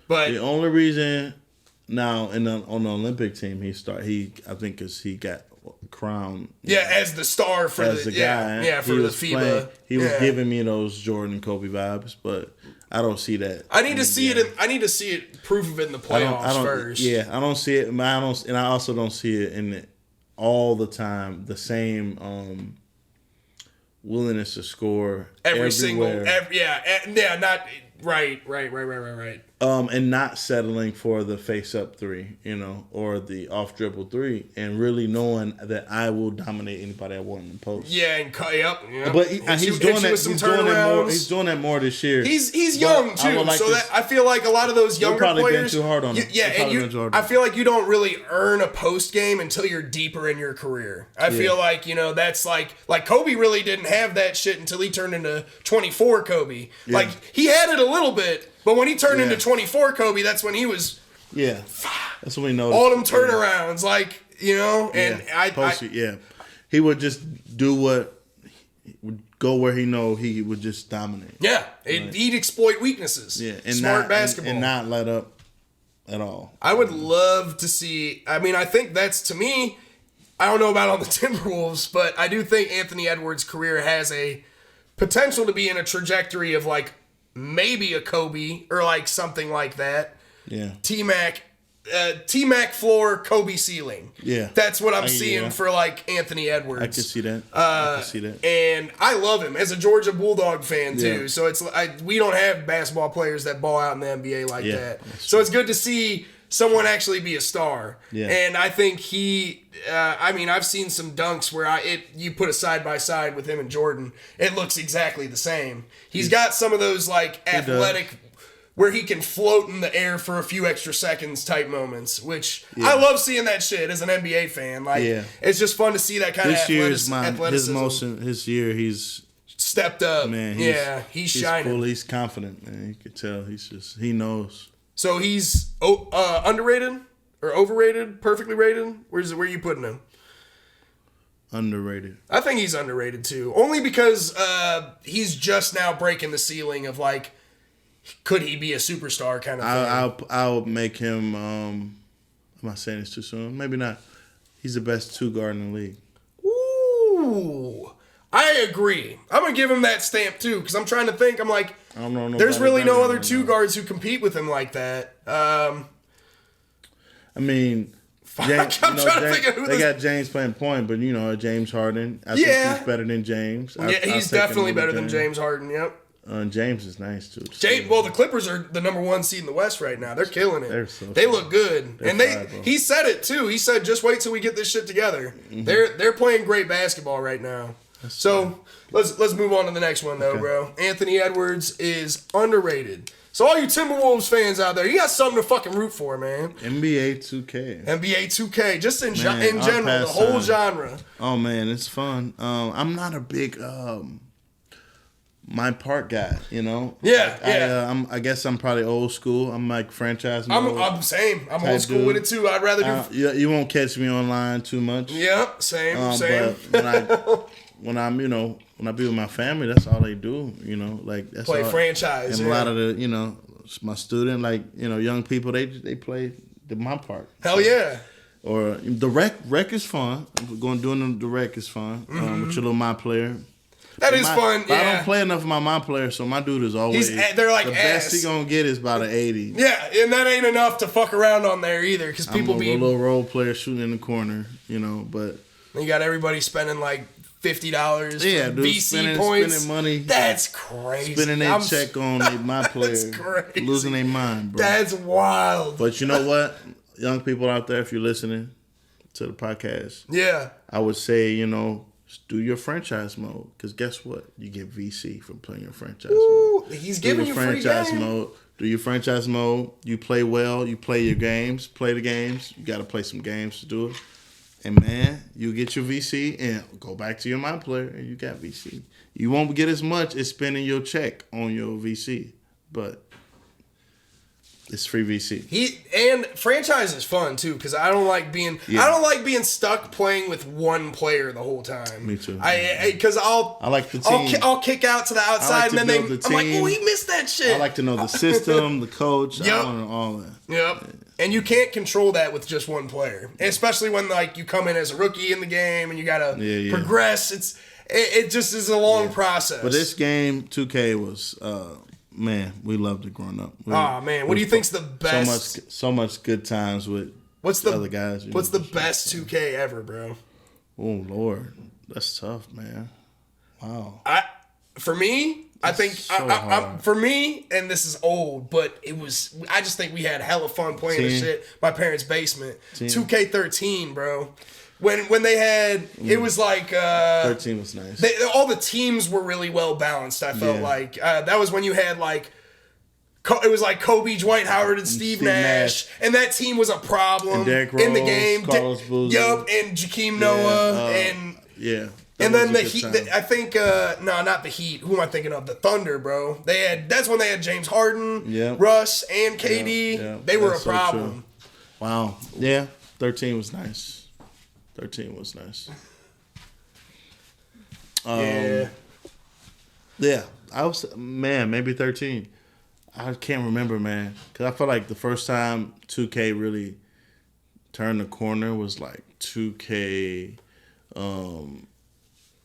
A: But
B: the only reason now on the Olympic team I think because he got crowned.
A: As the star for
B: the guy.
A: Yeah, for the FIBA.
B: He was giving me those Jordan and Kobe vibes, but I don't see that.
A: I need to see it. I need to see it. Proof of it in the playoffs first.
B: Yeah, I don't see it. And I also don't see it in all the time. The same willingness to score everywhere. Not right. And not settling for the face-up three, you know, or the off-dribble three, and really knowing that I will dominate anybody I want in the post.
A: Yeah, and cut up. Yeah.
B: But he's doing that. He's doing that more this year.
A: He's young too, that I feel like a lot of those younger
B: probably
A: players.
B: Been too hard on him.
A: I feel like you don't really earn a post game until you're deeper in your career. I feel like, you know, that's like Kobe really didn't have that shit until he turned into 24 Kobe. Yeah. Like he had it a little bit. But when he turned into 24 Kobe, that's when he was...
B: Yeah. That's when we know.
A: All them turnarounds. Like, you know, and
B: he would just do what would go where he know he would just dominate.
A: Yeah, he'd exploit weaknesses.
B: Yeah, and
A: smart basketball
B: and not let up at all.
A: I would love to see. I mean, I think that's, to me, I don't know about on the Timberwolves, but I do think Anthony Edwards' career has a potential to be in a trajectory of like maybe a Kobe or like something like that.
B: Yeah.
A: T-Mac floor, Kobe ceiling.
B: Yeah.
A: That's what I'm seeing for like Anthony Edwards.
B: I can see that.
A: And I love him as a Georgia Bulldog fan too.
B: Yeah.
A: So we don't have basketball players that ball out in the NBA like that. So it's good to see someone actually be a star.
B: Yeah.
A: And I think I've seen some dunks where you put a side by side with him and Jordan, it looks exactly the same. He's got some of those like athletic where he can float in the air for a few extra seconds type moments, which I love seeing that shit as an NBA fan. Like, it's just fun to see that kind of athleticism.
B: This year he's
A: stepped up.
B: Man,
A: he's shining.
B: Cool. He's confident, man. You can tell he knows.
A: So he's underrated or overrated, perfectly rated? Where are you putting him?
B: Underrated.
A: I think he's underrated too. Only because he's just now breaking the ceiling of like, could he be a superstar kind of thing?
B: I'll make him, am I saying this too soon? Maybe not. He's the best two guard in the league.
A: Ooh. I agree. I'm going to give him that stamp too, because I'm trying to think. I'm like,
B: I don't know,
A: there's really no other two guards who compete with him like that.
B: I mean, James, they got James playing point, but James Harden. I think he's better than James.
A: He's definitely better than James Harden. Yep.
B: James is nice too.
A: Well, the Clippers are the number 1 seed in the West right now. They're killing it. They look good, and he said it too. He said, "Just wait till we get this shit together." Mm-hmm. They're playing great basketball right now. So let's move on to the next one though, bro. Anthony Edwards is underrated. So all you Timberwolves fans out there, you got something to fucking root for, man.
B: NBA 2K,
A: just in general, the whole genre.
B: Oh man, it's fun. I'm not a big my part guy, I guess I'm probably old school. I'm like franchise mode.
A: I'm same. I'm old school with it too. I'd rather do.
B: You won't catch me online too much.
A: Yep, same.
B: But when I be with my family, that's all they do. Like that's
A: play franchise.
B: And a lot of the my student, young people, they play my part.
A: Hell yeah.
B: Or the rec is fun. Doing the rec is fun. With your little my player.
A: That is fun.
B: Yeah. I don't play enough of my player, so my dude is always.
A: They're like
B: the best he gonna get is about an 80.
A: Yeah, and that ain't enough to fuck around on there either, because people
B: I'm a little role player shooting in the corner, but
A: you got everybody spending like $50
B: for
A: VC points.
B: Spending money.
A: That's crazy.
B: Spending their check on my player.
A: That's crazy.
B: Losing their mind, bro.
A: That's wild.
B: But you know what, young people out there, if you're listening to the podcast, I would say do your franchise mode, because guess what? You get VC from playing your franchise mode.
A: He's giving you
B: franchise
A: free game.
B: mode. Do your franchise mode. You play well. You play your games. Play the games. You got to play some games to do it. And man, you get your VC and go back to your my player, and you got VC. You won't get as much as spending your check on your VC, but it's free VC.
A: And franchise is fun too, because I don't like being stuck playing with one player the whole time.
B: Me too.
A: Because I like the team. I'll kick out to the outside, and then I'm like, oh, he missed that shit.
B: I like to know the system, the coach.
A: Yep.
B: I want to know all that.
A: Yep. Yeah. And you can't control that with just one player, especially when you come in as a rookie in the game and you gotta progress. It just is a long process.
B: But this game 2K was. Man, we loved it growing up.
A: Man, what do you think's the best?
B: So much good times with other guys.
A: What's the best 2K ever, bro?
B: Oh Lord, that's tough, man. Wow.
A: For me, I think for me, and this is old, but I just think we had hella fun playing this shit. My parents' basement. 2K13, bro. When they had, it was like
B: 13 was nice.
A: All the teams were really well balanced. I felt like that was when you had like it was like Kobe, Dwight Howard, and Steve Nash, and that team was a problem in the game.
B: Carlos Boozer.
A: Yup, and Jakeem Noah, and and then the Heat. I think not the Heat. Who am I thinking of? The Thunder, bro. That's when they had James Harden, Russ, and KD. They were a problem.
B: Wow. Yeah, 13 was nice. 13 was nice. Yeah, I was, man, maybe 13. I can't remember, man. Because I felt like the first time 2K really turned the corner was like 2K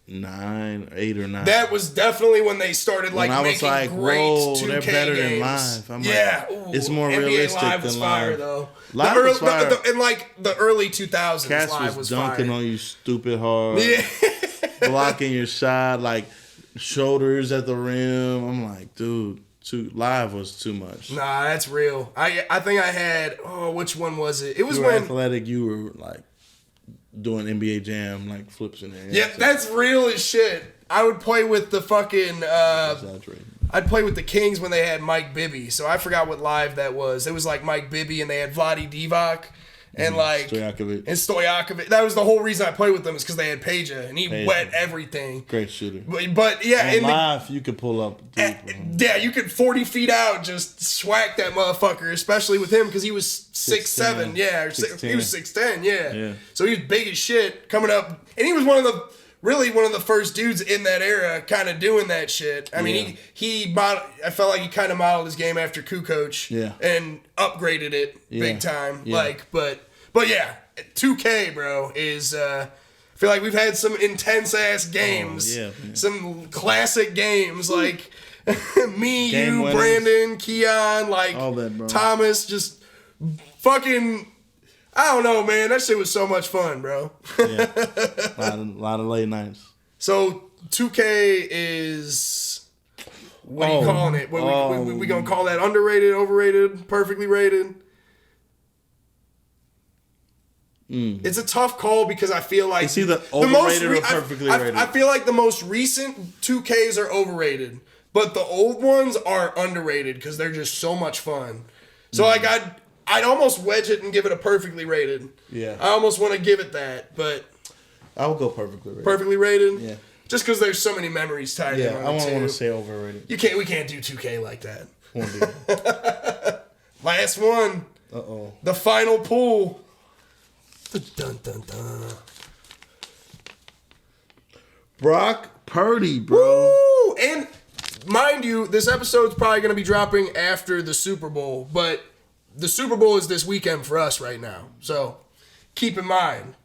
B: 9, 8 or 9.
A: That was definitely when they started like
B: when
A: making
B: I was like,
A: great
B: whoa,
A: 2K
B: they're better
A: games.
B: than live. I'm
A: yeah,
B: like, it's more
A: NBA
B: realistic
A: Live was
B: than
A: fire,
B: live.
A: though.
B: Live was fire.
A: In like the early 2000s,
B: Cass
A: Live
B: was
A: was
B: dunking
A: fire.
B: on you stupid hard.
A: Yeah.
B: Blocking your shot, like shoulders at the rim. I'm like, dude, Live was too much.
A: Nah, that's real. I think I had, which one was it? It was
B: You were
A: when
B: athletic, you were like doing NBA Jam, like flips in there.
A: Yeah, that's real as shit. I would play with the fucking I'd play with the Kings when they had Mike Bibby. So I forgot what Live that was. It was like Mike Bibby and they had Vlade Divac and like Stojakovic. That was the whole reason I played with them is because they had Peja and he wet everything.
B: Great shooter.
A: But yeah,
B: in Live you could pull up deep.
A: Yeah, you could 40 feet out just swack that motherfucker, especially with him because he was 6'7". Yeah, he was 6'10". Yeah. So he was big as shit coming up, and he was one of the first dudes in that era kind of doing that shit. I mean, I felt like he kind of modeled his game after Kukoc and upgraded it big time. Yeah. Like, but yeah, 2K, bro, is I feel like we've had some intense ass games, some classic games like me, game you, winners. Brandon, Keon, like all that, bro. Thomas, just fucking. I don't know, man. That shit was so much fun, bro.
B: Yeah, a lot of late nights.
A: So 2K is what are you calling it? We gonna call that underrated, overrated, perfectly rated? It's a tough call because I feel like
B: it's either overrated or perfectly rated.
A: I feel like the most recent 2Ks are overrated, but the old ones are underrated because they're just so much fun. So like I'd almost wedge it and give it a perfectly rated. Yeah. I almost want to give it that, but
B: I would go perfectly rated.
A: Perfectly rated?
B: Yeah.
A: Just because there's so many memories tied in on it.
B: I don't want to say overrated.
A: We can't do 2K like that.
B: Won't do it.
A: Last one.
B: Uh-oh.
A: The final pool. Dun, dun, dun.
B: Brock Purdy, bro.
A: Woo! And mind you, this episode's probably going to be dropping after the Super Bowl, but the Super Bowl is this weekend for us right now. So keep in mind.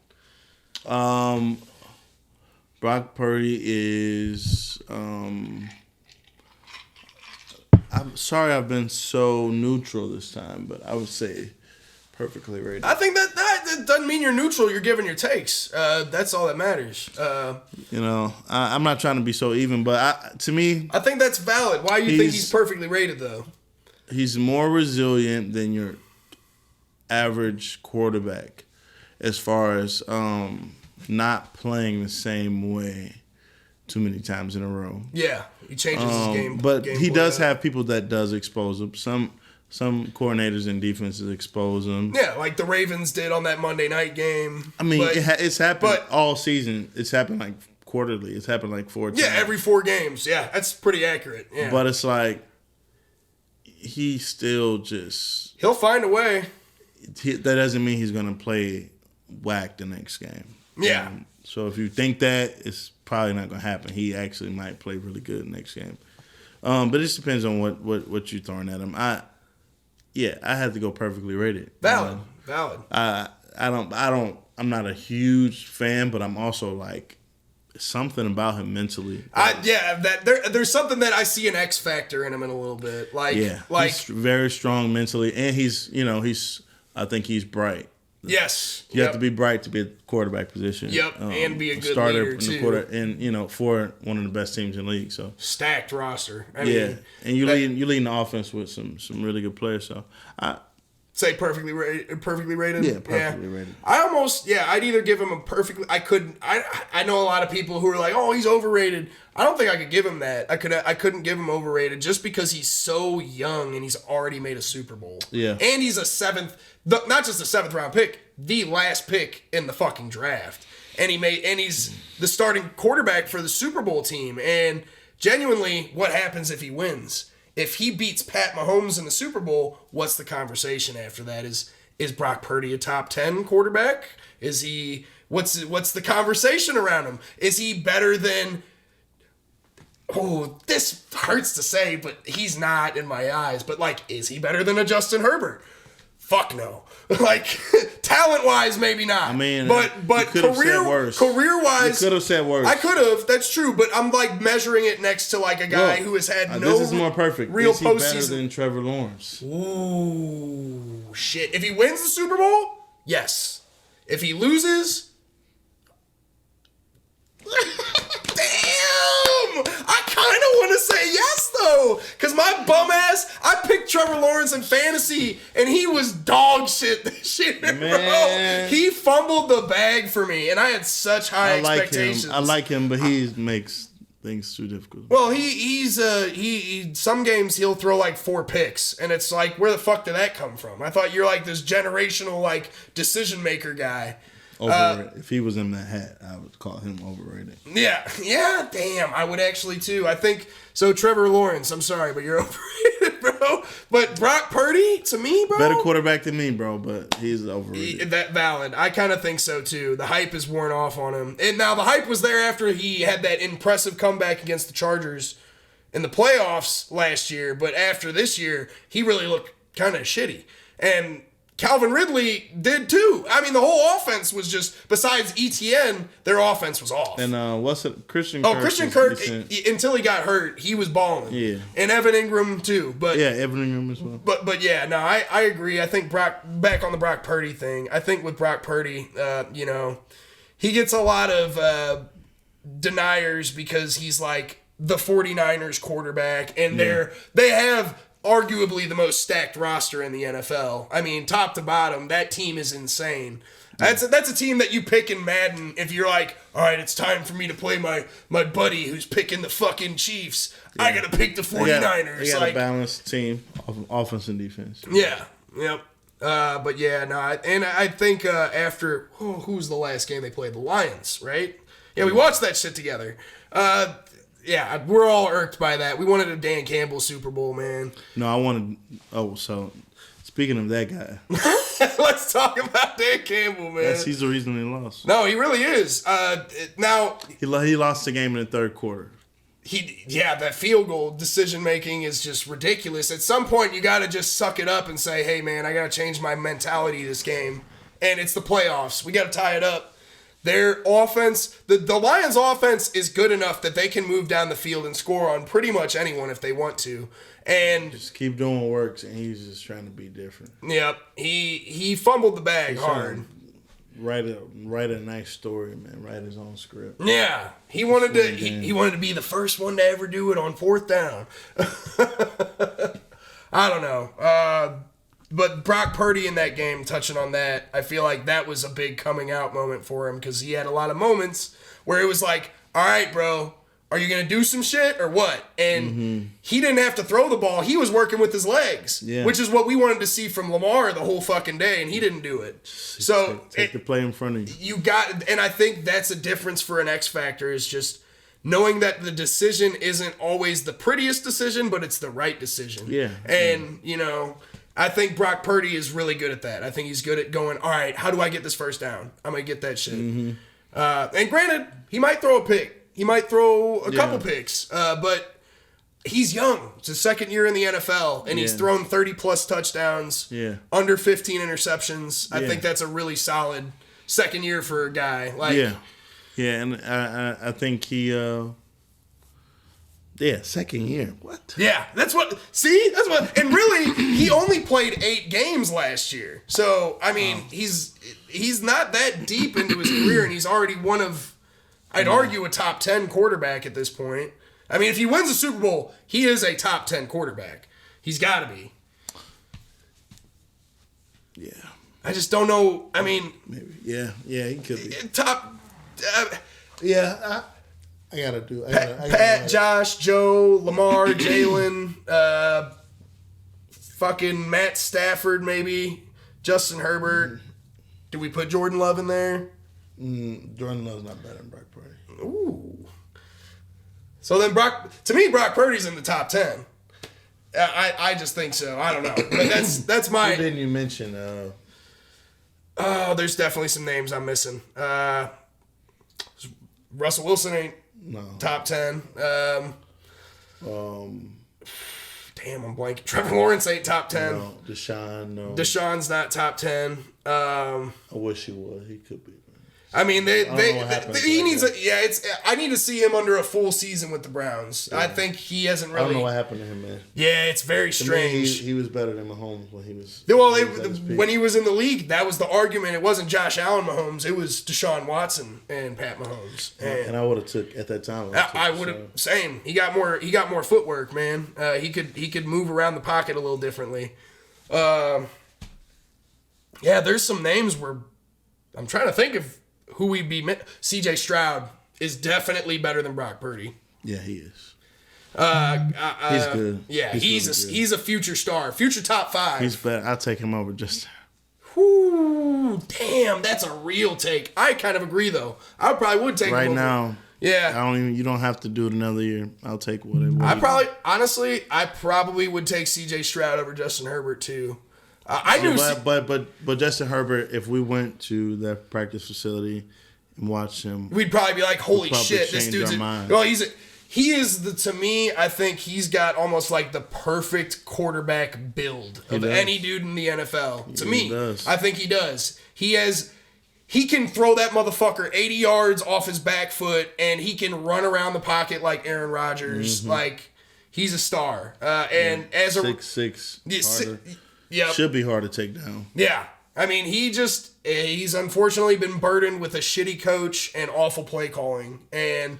B: Brock Purdy is I'm sorry I've been so neutral this time, but I would say perfectly rated.
A: I think that doesn't mean you're neutral. You're giving your takes. That's all that matters.
B: I'm not trying to be so even, but to me,
A: I think that's valid. Why do you think he's perfectly rated, though?
B: He's more resilient than your average quarterback as far as not playing the same way too many times in a row.
A: Yeah, he changes his game.
B: But he does have people that does expose him. Some coordinators and defenses expose him.
A: Yeah, like the Ravens did on that Monday night game.
B: I mean, it's happened all season. It's happened like quarterly. It's happened like 4 times.
A: Yeah, every 4 games. Yeah, that's pretty accurate. Yeah.
B: But it's like he still just...
A: He'll find a way.
B: That doesn't mean he's going to play whack the next game.
A: Yeah.
B: So if you think that, it's probably not going to happen. He actually might play really good next game. But it just depends on what you're throwing at him. I had to go perfectly rated.
A: Valid.
B: I'm not a huge fan, but I'm also like something about him mentally.
A: There's something that I see an X factor in him in a little bit.
B: He's very strong mentally, and I think he's bright.
A: Yes.
B: You have to be bright to be a quarterback position.
A: Yep, and be a good
B: starter
A: leader, too.
B: And for one of the best teams in the league. So
A: stacked roster. I
B: mean, and you lead the offense with some really good players. So I
A: say perfectly rated.
B: Yeah, perfectly rated.
A: I'd either give him a perfectly. I know a lot of people who are like, oh, he's overrated. I don't think I could give him that. I couldn't give him overrated just because he's so young and he's already made a Super Bowl.
B: Yeah,
A: and he's not just a 7th round pick, the last pick in the fucking draft. And he's the starting quarterback for the Super Bowl team. And genuinely, what happens if he wins? If he beats Pat Mahomes in the Super Bowl, what's the conversation after that? Is Brock Purdy a top 10 quarterback? Is he What's the conversation around him? Is he better than... Oh, this hurts to say, but he's not in my eyes. But, like, is he better than a Justin Herbert? Fuck no. Like, talent-wise, maybe not.
B: I mean,
A: but career-wise...
B: You could have said worse.
A: I could have, that's true, but I'm, like, measuring it next to, like, a guy who has had no
B: this is more perfect.
A: real
B: is he
A: postseason.
B: better than Trevor Lawrence?
A: Ooh, shit. If he wins the Super Bowl, yes. If he loses... Damn! I kind of want to say yes, though. Because my bum ass, I picked Trevor Lawrence in fantasy, and he was dog shit this year, bro. He fumbled the bag for me, and I had such high expectations.
B: I like him, but he makes things too difficult.
A: Well, he's some games he'll throw like 4 picks, and it's like, where the fuck did that come from? I thought you're like this generational like decision maker guy.
B: Overrated. If he was in that hat, I would call him overrated.
A: Yeah, damn, I would actually too. I think so. Trevor Lawrence, I'm sorry, but you're overrated, bro. But Brock Purdy, to me, bro,
B: better quarterback than me, bro. But he's overrated.
A: That valid. I kind of think so too. The hype is worn off on him, and now the hype was there after he had that impressive comeback against the Chargers in the playoffs last year. But after this year, he really looked kind of shitty, and Calvin Ridley did too. I mean, the whole offense was just, besides ETN, their offense was off.
B: And Christian Kirk?
A: Christian Kirk, until he got hurt, he was balling.
B: Yeah.
A: And Evan Ingram too. But
B: yeah, Evan Ingram as well.
A: But yeah, no, I agree. I think back on the Brock Purdy thing, I think with Brock Purdy, he gets a lot of deniers because he's like the 49ers quarterback, and they have arguably the most stacked roster in the NFL. I mean, top to bottom, that team is insane. That's a team that you pick in Madden if you're like, all right, it's time for me to play my buddy who's picking the fucking Chiefs. Yeah. I got to pick the 49ers.
B: They got a balanced team, offense and defense.
A: Yeah, yep. But yeah, no, I think after, who's the last game they played? The Lions, right? Yeah, we watched that shit together. Yeah, we're all irked by that. We wanted a Dan Campbell Super Bowl, man.
B: No, I wanted... Oh, so speaking of that guy...
A: Let's talk about Dan Campbell, man.
B: Yes, he's the reason they lost.
A: No, he really is. Now...
B: He lost the game in the third quarter.
A: That field goal decision-making is just ridiculous. At some point, you got to just suck it up and say, hey, man, I got to change my mentality this game. And it's the playoffs. We got to tie it up. Their offense, the Lions' offense is good enough that they can move down the field and score on pretty much anyone if they want to. And
B: just keep doing what works, and he's just trying to be different.
A: Yep, he fumbled the bag hard.
B: Write a nice story, man. Write his own script.
A: Yeah, he wanted to be the first one to ever do it on 4th down. I don't know. But Brock Purdy in that game, touching on that, I feel like that was a big coming out moment for him because he had a lot of moments where it was like, all right, bro, are you going to do some shit or what? And he didn't have to throw the ball. He was working with his legs, which is what we wanted to see from Lamar the whole fucking day, and he didn't do it. So
B: take the play in front of you.
A: And I think that's a difference for an X Factor is just knowing that the decision isn't always the prettiest decision, but it's the right decision.
B: Yeah.
A: And, I think Brock Purdy is really good at that. I think he's good at going, all right, how do I get this first down? I'm going to get that shit. And granted, he might throw a pick. He might throw a couple picks. But he's young. It's his second year in the NFL, and he's thrown 30-plus touchdowns, under 15 interceptions. I think that's a really solid second year for a guy.
B: And I think he... second year. What?
A: Yeah, that's what. And really, he only played 8 games last year. So I mean, he's not that deep into his career, and he's already one of, I'd argue, a top 10 quarterback at this point. I mean, if he wins the Super Bowl, he is a top 10 quarterback. He's got to be.
B: Yeah.
A: I just don't know. I mean,
B: maybe. Yeah, he could be
A: top.
B: I gotta do.
A: Pat, Josh, Joe, Lamar, Jalen, fucking Matt Stafford, maybe Justin Herbert. Do we put Jordan Love in there?
B: Jordan Love's not better than Brock Purdy.
A: Ooh. So then Brock Purdy's in the top 10. I just think so. I don't know, but that's my.
B: Who didn't you mention?
A: Oh, there's definitely some names I'm missing. Russell Wilson ain't top 10. Damn, I'm blanking. Trevor Lawrence ain't top 10.
B: No, Deshaun, no.
A: Deshaun's not top 10.
B: I wish he was. He could be.
A: I mean, I need to see him under a full season with the Browns. Yeah. I think he hasn't really.
B: I don't know what happened to him, man.
A: Yeah, it's very strange.
B: He was better than Mahomes when he was.
A: Well, when he was in the league, that was the argument. It wasn't Josh Allen Mahomes. It was Deshaun Watson and Pat Mahomes.
B: And I would have took at that time.
A: I would have same. He got more footwork, man. He could move around the pocket a little differently. Yeah, there's some names where I'm trying to think of. Who we'd be... C.J. Stroud is definitely better than Brock Purdy.
B: Yeah, he is.
A: He's
B: good.
A: Yeah, he's a future star. Future top 5.
B: He's better. I'll take him over just...
A: Whoo, damn, that's a real take. I kind of agree, though. I probably would take him over.
B: Right now...
A: Yeah.
B: You don't have to do it another year. I'll take what
A: I probably would take C.J. Stroud over Justin Herbert, too. But
B: Justin Herbert, if we went to that practice facility and watched him,
A: we'd probably be like, "Holy shit, this dude's!" He is to me. I think he's got almost like the perfect quarterback build of any dude in the NFL. To me, I think he does. He can throw that motherfucker 80 yards off his back foot, and he can run around the pocket like Aaron Rodgers. Mm-hmm. Like he's a star. And as a
B: 6'6", yeah, should be hard to take down.
A: Yeah. I mean, he's unfortunately been burdened with a shitty coach and awful play calling and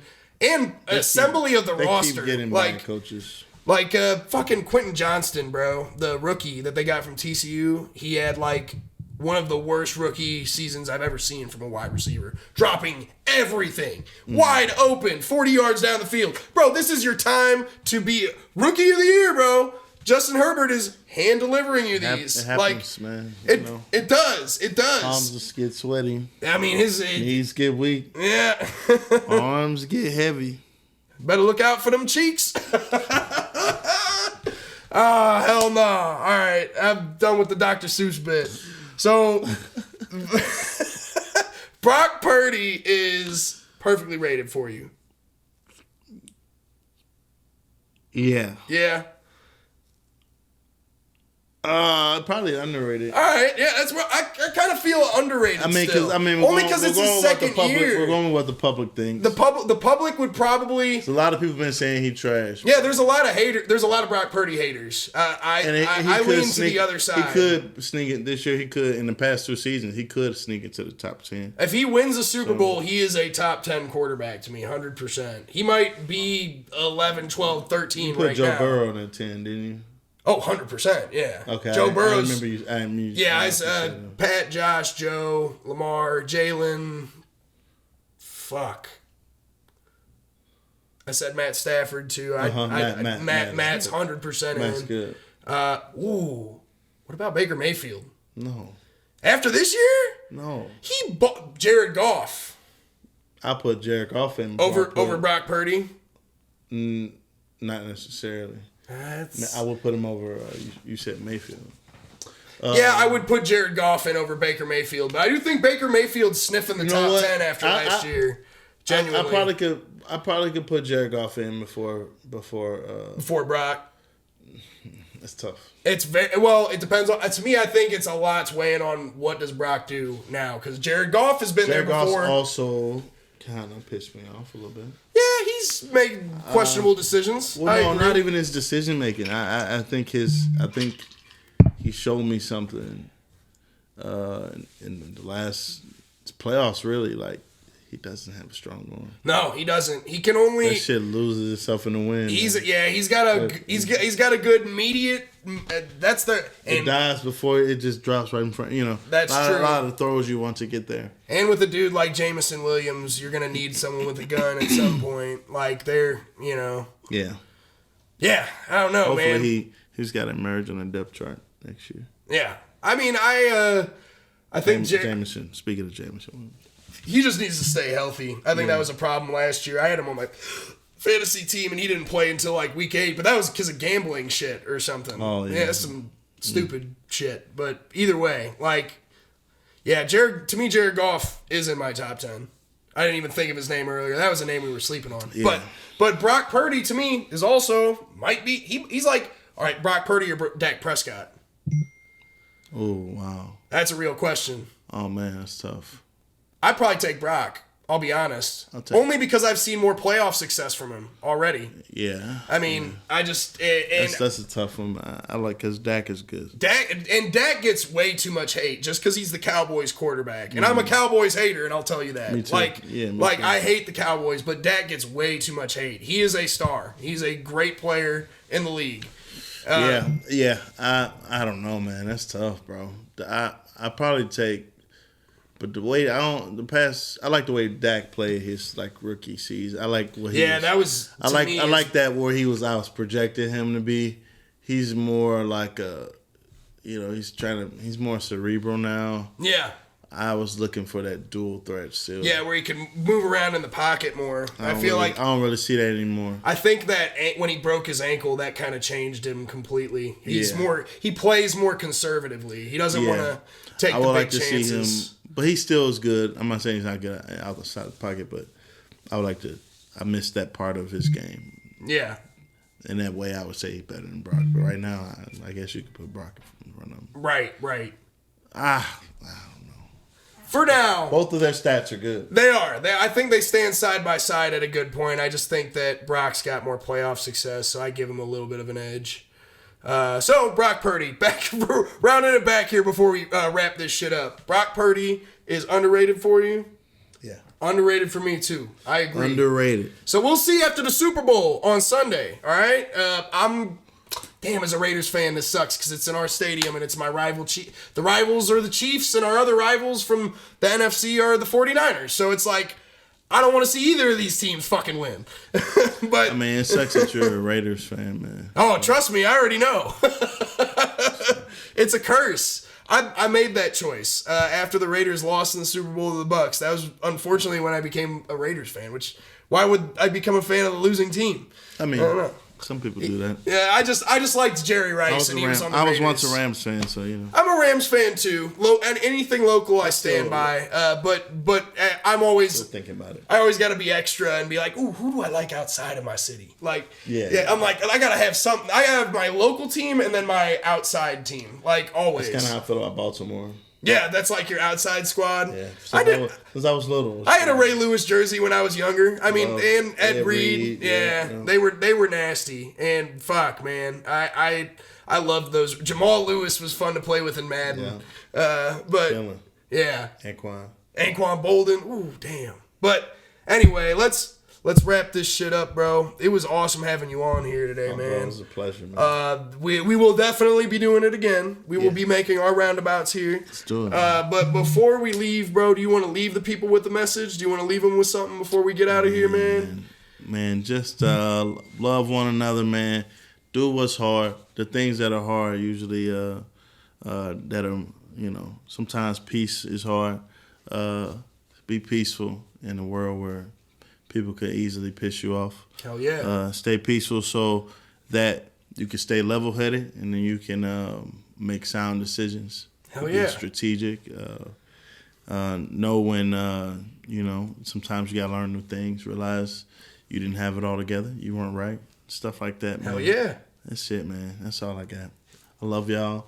A: assembly of the roster.
B: Keep getting bad coaches.
A: Like fucking Quentin Johnston, bro, the rookie that they got from TCU. He had like one of the worst rookie seasons I've ever seen from a wide receiver. Dropping everything. Wide open, 40 yards down the field. Bro, this is your time to be rookie of the year, bro. Justin Herbert is hand delivering you these.
B: It happens, man.
A: It does. It does.
B: Arms just get sweaty.
A: I mean,
B: knees get weak.
A: Yeah.
B: Arms get heavy.
A: Better look out for them cheeks. Ah, hell no. All right, I'm done with the Dr. Seuss bit. So, Brock Purdy is perfectly rated for you.
B: Yeah.
A: Yeah.
B: Probably underrated.
A: All right, yeah, that's what I kind of feel underrated.
B: Only because it's his second year. We're going with what the public thinks.
A: The public would probably.
B: So a lot of people have been saying he trash.
A: Yeah, there's a lot of haters. There's a lot of Brock Purdy haters. I lean to the other side.
B: He could sneak it this year. He could in the past 2 seasons. He could sneak into the top 10.
A: If he wins a Super Bowl, he is a top 10 quarterback to me, 100%. He might be 11, 12, 13 right now. You put
B: Joe Burrow in at 10, didn't you?
A: Oh, 100%, yeah.
B: Okay.
A: Joe Burrow's.
B: I remember you.
A: Yeah, I said Pat, Josh, Joe, Lamar, Jalen. Fuck. I said Matt Stafford too. Matt's 100% in.
B: Matt's good.
A: What about Baker Mayfield?
B: No.
A: After this year?
B: No.
A: He bought Jared Goff.
B: I put Jared Goff in
A: over Brock Purdy.
B: Not necessarily. I would put him over. You said Mayfield.
A: Yeah, I would put Jared Goff in over Baker Mayfield, but I do think Baker Mayfield's sniffing the top 10 after last year. Genuinely,
B: I probably could put Jared Goff in before
A: Brock.
B: That's tough.
A: It's it depends on. To me, I think it's a lot's weighing on what does Brock do now because Jared Goff has been there before.
B: Jared Goff also kind of pissed me off a little bit.
A: Yeah, he's made questionable decisions.
B: Well, no, not even his decision making. I think he showed me something in the last playoffs. Really, like he doesn't have a strong arm.
A: No, he doesn't. He can only
B: that shit loses itself in the wind.
A: He's got a good immediate. That's the
B: it dies before it just drops right in front. You know,
A: that's true.
B: A lot of throws you want to get there.
A: And with a dude like Jameson Williams, you're gonna need someone with a gun at some point. Like they're,
B: Yeah.
A: Yeah, I don't know,
B: Hopefully
A: man.
B: He's got to emerge on a depth chart next year.
A: Yeah, I mean, I think
B: Jameson. Speaking of Jameson,
A: he just needs to stay healthy. I think that was a problem last year. I had him on my fantasy team, and he didn't play until like week 8, but that was because of gambling shit or something.
B: Oh, yeah.
A: Some stupid shit. But either way, like, Yeah, to me, Jared Goff is in my top 10. I didn't even think of his name earlier. That was a name we were sleeping on.
B: Yeah.
A: But Brock Purdy, to me, is also, might be, he's like, all right, Brock Purdy or Dak Prescott?
B: Oh, wow.
A: That's a real question.
B: Oh, man, that's tough.
A: I'd probably take Brock. I'll be honest. Only because I've seen more playoff success from him already.
B: Yeah.
A: I mean, I just...
B: That's a tough one. I like because Dak is good.
A: Dak gets way too much hate just because he's the Cowboys quarterback. And I'm a Cowboys hater, and I'll tell you that.
B: Me too.
A: I hate the Cowboys, but Dak gets way too much hate. He is a star. He's a great player in the league.
B: Yeah. I don't know, man. That's tough, bro. I probably take... But the way I like the way Dak played his like rookie season. I like what he.
A: Yeah, that was.
B: I like that where he was. I was projecting him to be. He's more like he's more cerebral now.
A: Yeah.
B: I was looking for that dual threat still.
A: Yeah, where he can move around in the pocket more. I
B: don't really see that anymore.
A: I think that when he broke his ankle, that kind of changed him completely. He plays more conservatively. He doesn't want to take the big chances.
B: See him. But he still is good. I'm not saying he's not good outside the pocket, but I missed that part of his game.
A: Yeah.
B: In that way, I would say he's better than Brock. But right now, I guess you could put Brock in front of him.
A: Right.
B: I don't know.
A: For now.
B: Both of their stats are good.
A: They are. I think they stand side by side at a good point. I just think that Brock's got more playoff success, so I give him a little bit of an edge. So, Brock Purdy, rounding it back here before we wrap this shit up. Brock Purdy is underrated for you?
B: Yeah.
A: Underrated for me, too. I agree.
B: Underrated.
A: So, we'll see after the Super Bowl on Sunday, all right? Damn, as a Raiders fan, this sucks because it's in our stadium and it's my rival. The rivals are the Chiefs and our other rivals from the NFC are the 49ers. So, it's like... I don't want to see either of these teams fucking win. But
B: I mean, it sucks that you're a Raiders fan, man.
A: Oh, trust me, I already know. It's a curse. I made that choice after the Raiders lost in the Super Bowl to the Bucs. That was unfortunately when I became a Raiders fan. Why would I become a fan of the losing team?
B: I mean,
A: I don't know.
B: Some people do that.
A: Yeah, I just liked Jerry Rice, and he was on the Raiders.
B: I was once a Rams fan, so you know.
A: I'm a Rams fan too. And anything local, I stand by. But I'm always
B: still thinking about it.
A: I always got to be extra and be like, ooh, who do I like outside of my city? Like,
B: yeah.
A: I'm like, I gotta have something. I have my local team and then my outside team, like always.
B: That's kind of how I feel about Baltimore.
A: Yeah, that's like your outside squad.
B: Yeah, since I was little.
A: I had a Ray Lewis jersey when I was younger. I mean, and Ed Reed. Yeah, they were nasty. And fuck, man, I loved those. Jamal Lewis was fun to play with in Madden. Yeah. But
B: Dylan.
A: Yeah,
B: Anquan
A: Bolden. Ooh, damn. But anyway, let's wrap this shit up, bro. It was awesome having you on here today, man. Bro,
B: it was a pleasure, man.
A: We will definitely be doing it again. We will be making our roundabouts here.
B: Let's do it.
A: But before we leave, bro, do you want to leave the people with a message? Do you want to leave them with something before we get out of here, man?
B: Man, just love one another, man. Do what's hard. The things that are hard usually that are, sometimes peace is hard. Be peaceful in a world where people could easily piss you off.
A: Hell yeah.
B: Stay peaceful so that you can stay level-headed and then you can make sound decisions.
A: Hell yeah.
B: Be strategic. Know when, sometimes you got to learn new things. Realize you didn't have it all together. You weren't right. Stuff like that, man.
A: Hell yeah.
B: That's it, man. That's all I got. I love y'all.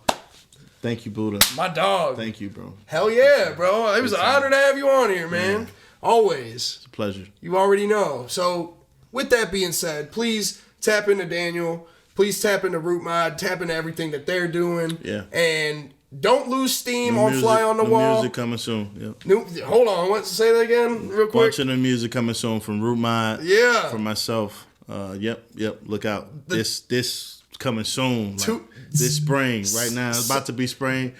B: Thank you, Buddha.
A: My dog.
B: Thank you, bro.
A: Hell yeah, bro. It was an honor to have you on here, man. Always.
B: It's a pleasure.
A: You already know. So, with that being said, please tap into Daniel. Please tap into Root Mod. Tap into everything that they're doing.
B: Yeah.
A: And don't lose steam on Fly on the Wall.
B: Music coming soon. Yep.
A: Hold on. Say that again real quick.
B: Bunch of the music coming soon from Root Mod.
A: Yeah.
B: For myself. Yep. Look out. This coming soon. This spring. Right now. It's about to be spring.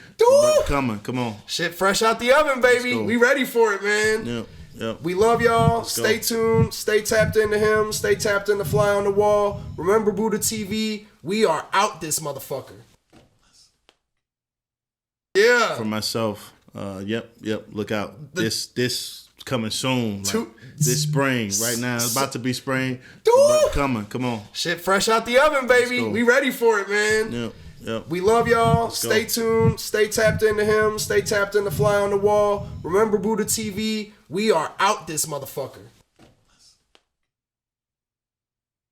B: Coming. Come on.
A: Shit fresh out the oven, baby. We ready for it, man.
B: Yep.
A: We love y'all. Stay tuned. Stay tapped into him. Stay tapped into Fly on the Wall. Remember Buddha TV. We are out this motherfucker. Yeah.
B: For myself. Yep. Look out. This coming soon. This spring. Right now. It's about to be spring. Coming. Come on.
A: Shit fresh out the oven, baby. We ready for it, man.
B: Yep. Yep.
A: We love y'all.
B: Let's
A: Stay
B: go.
A: tuned. Stay tapped into him. Stay tapped into Fly on the Wall. Remember Buddha TV. We are out this motherfucker.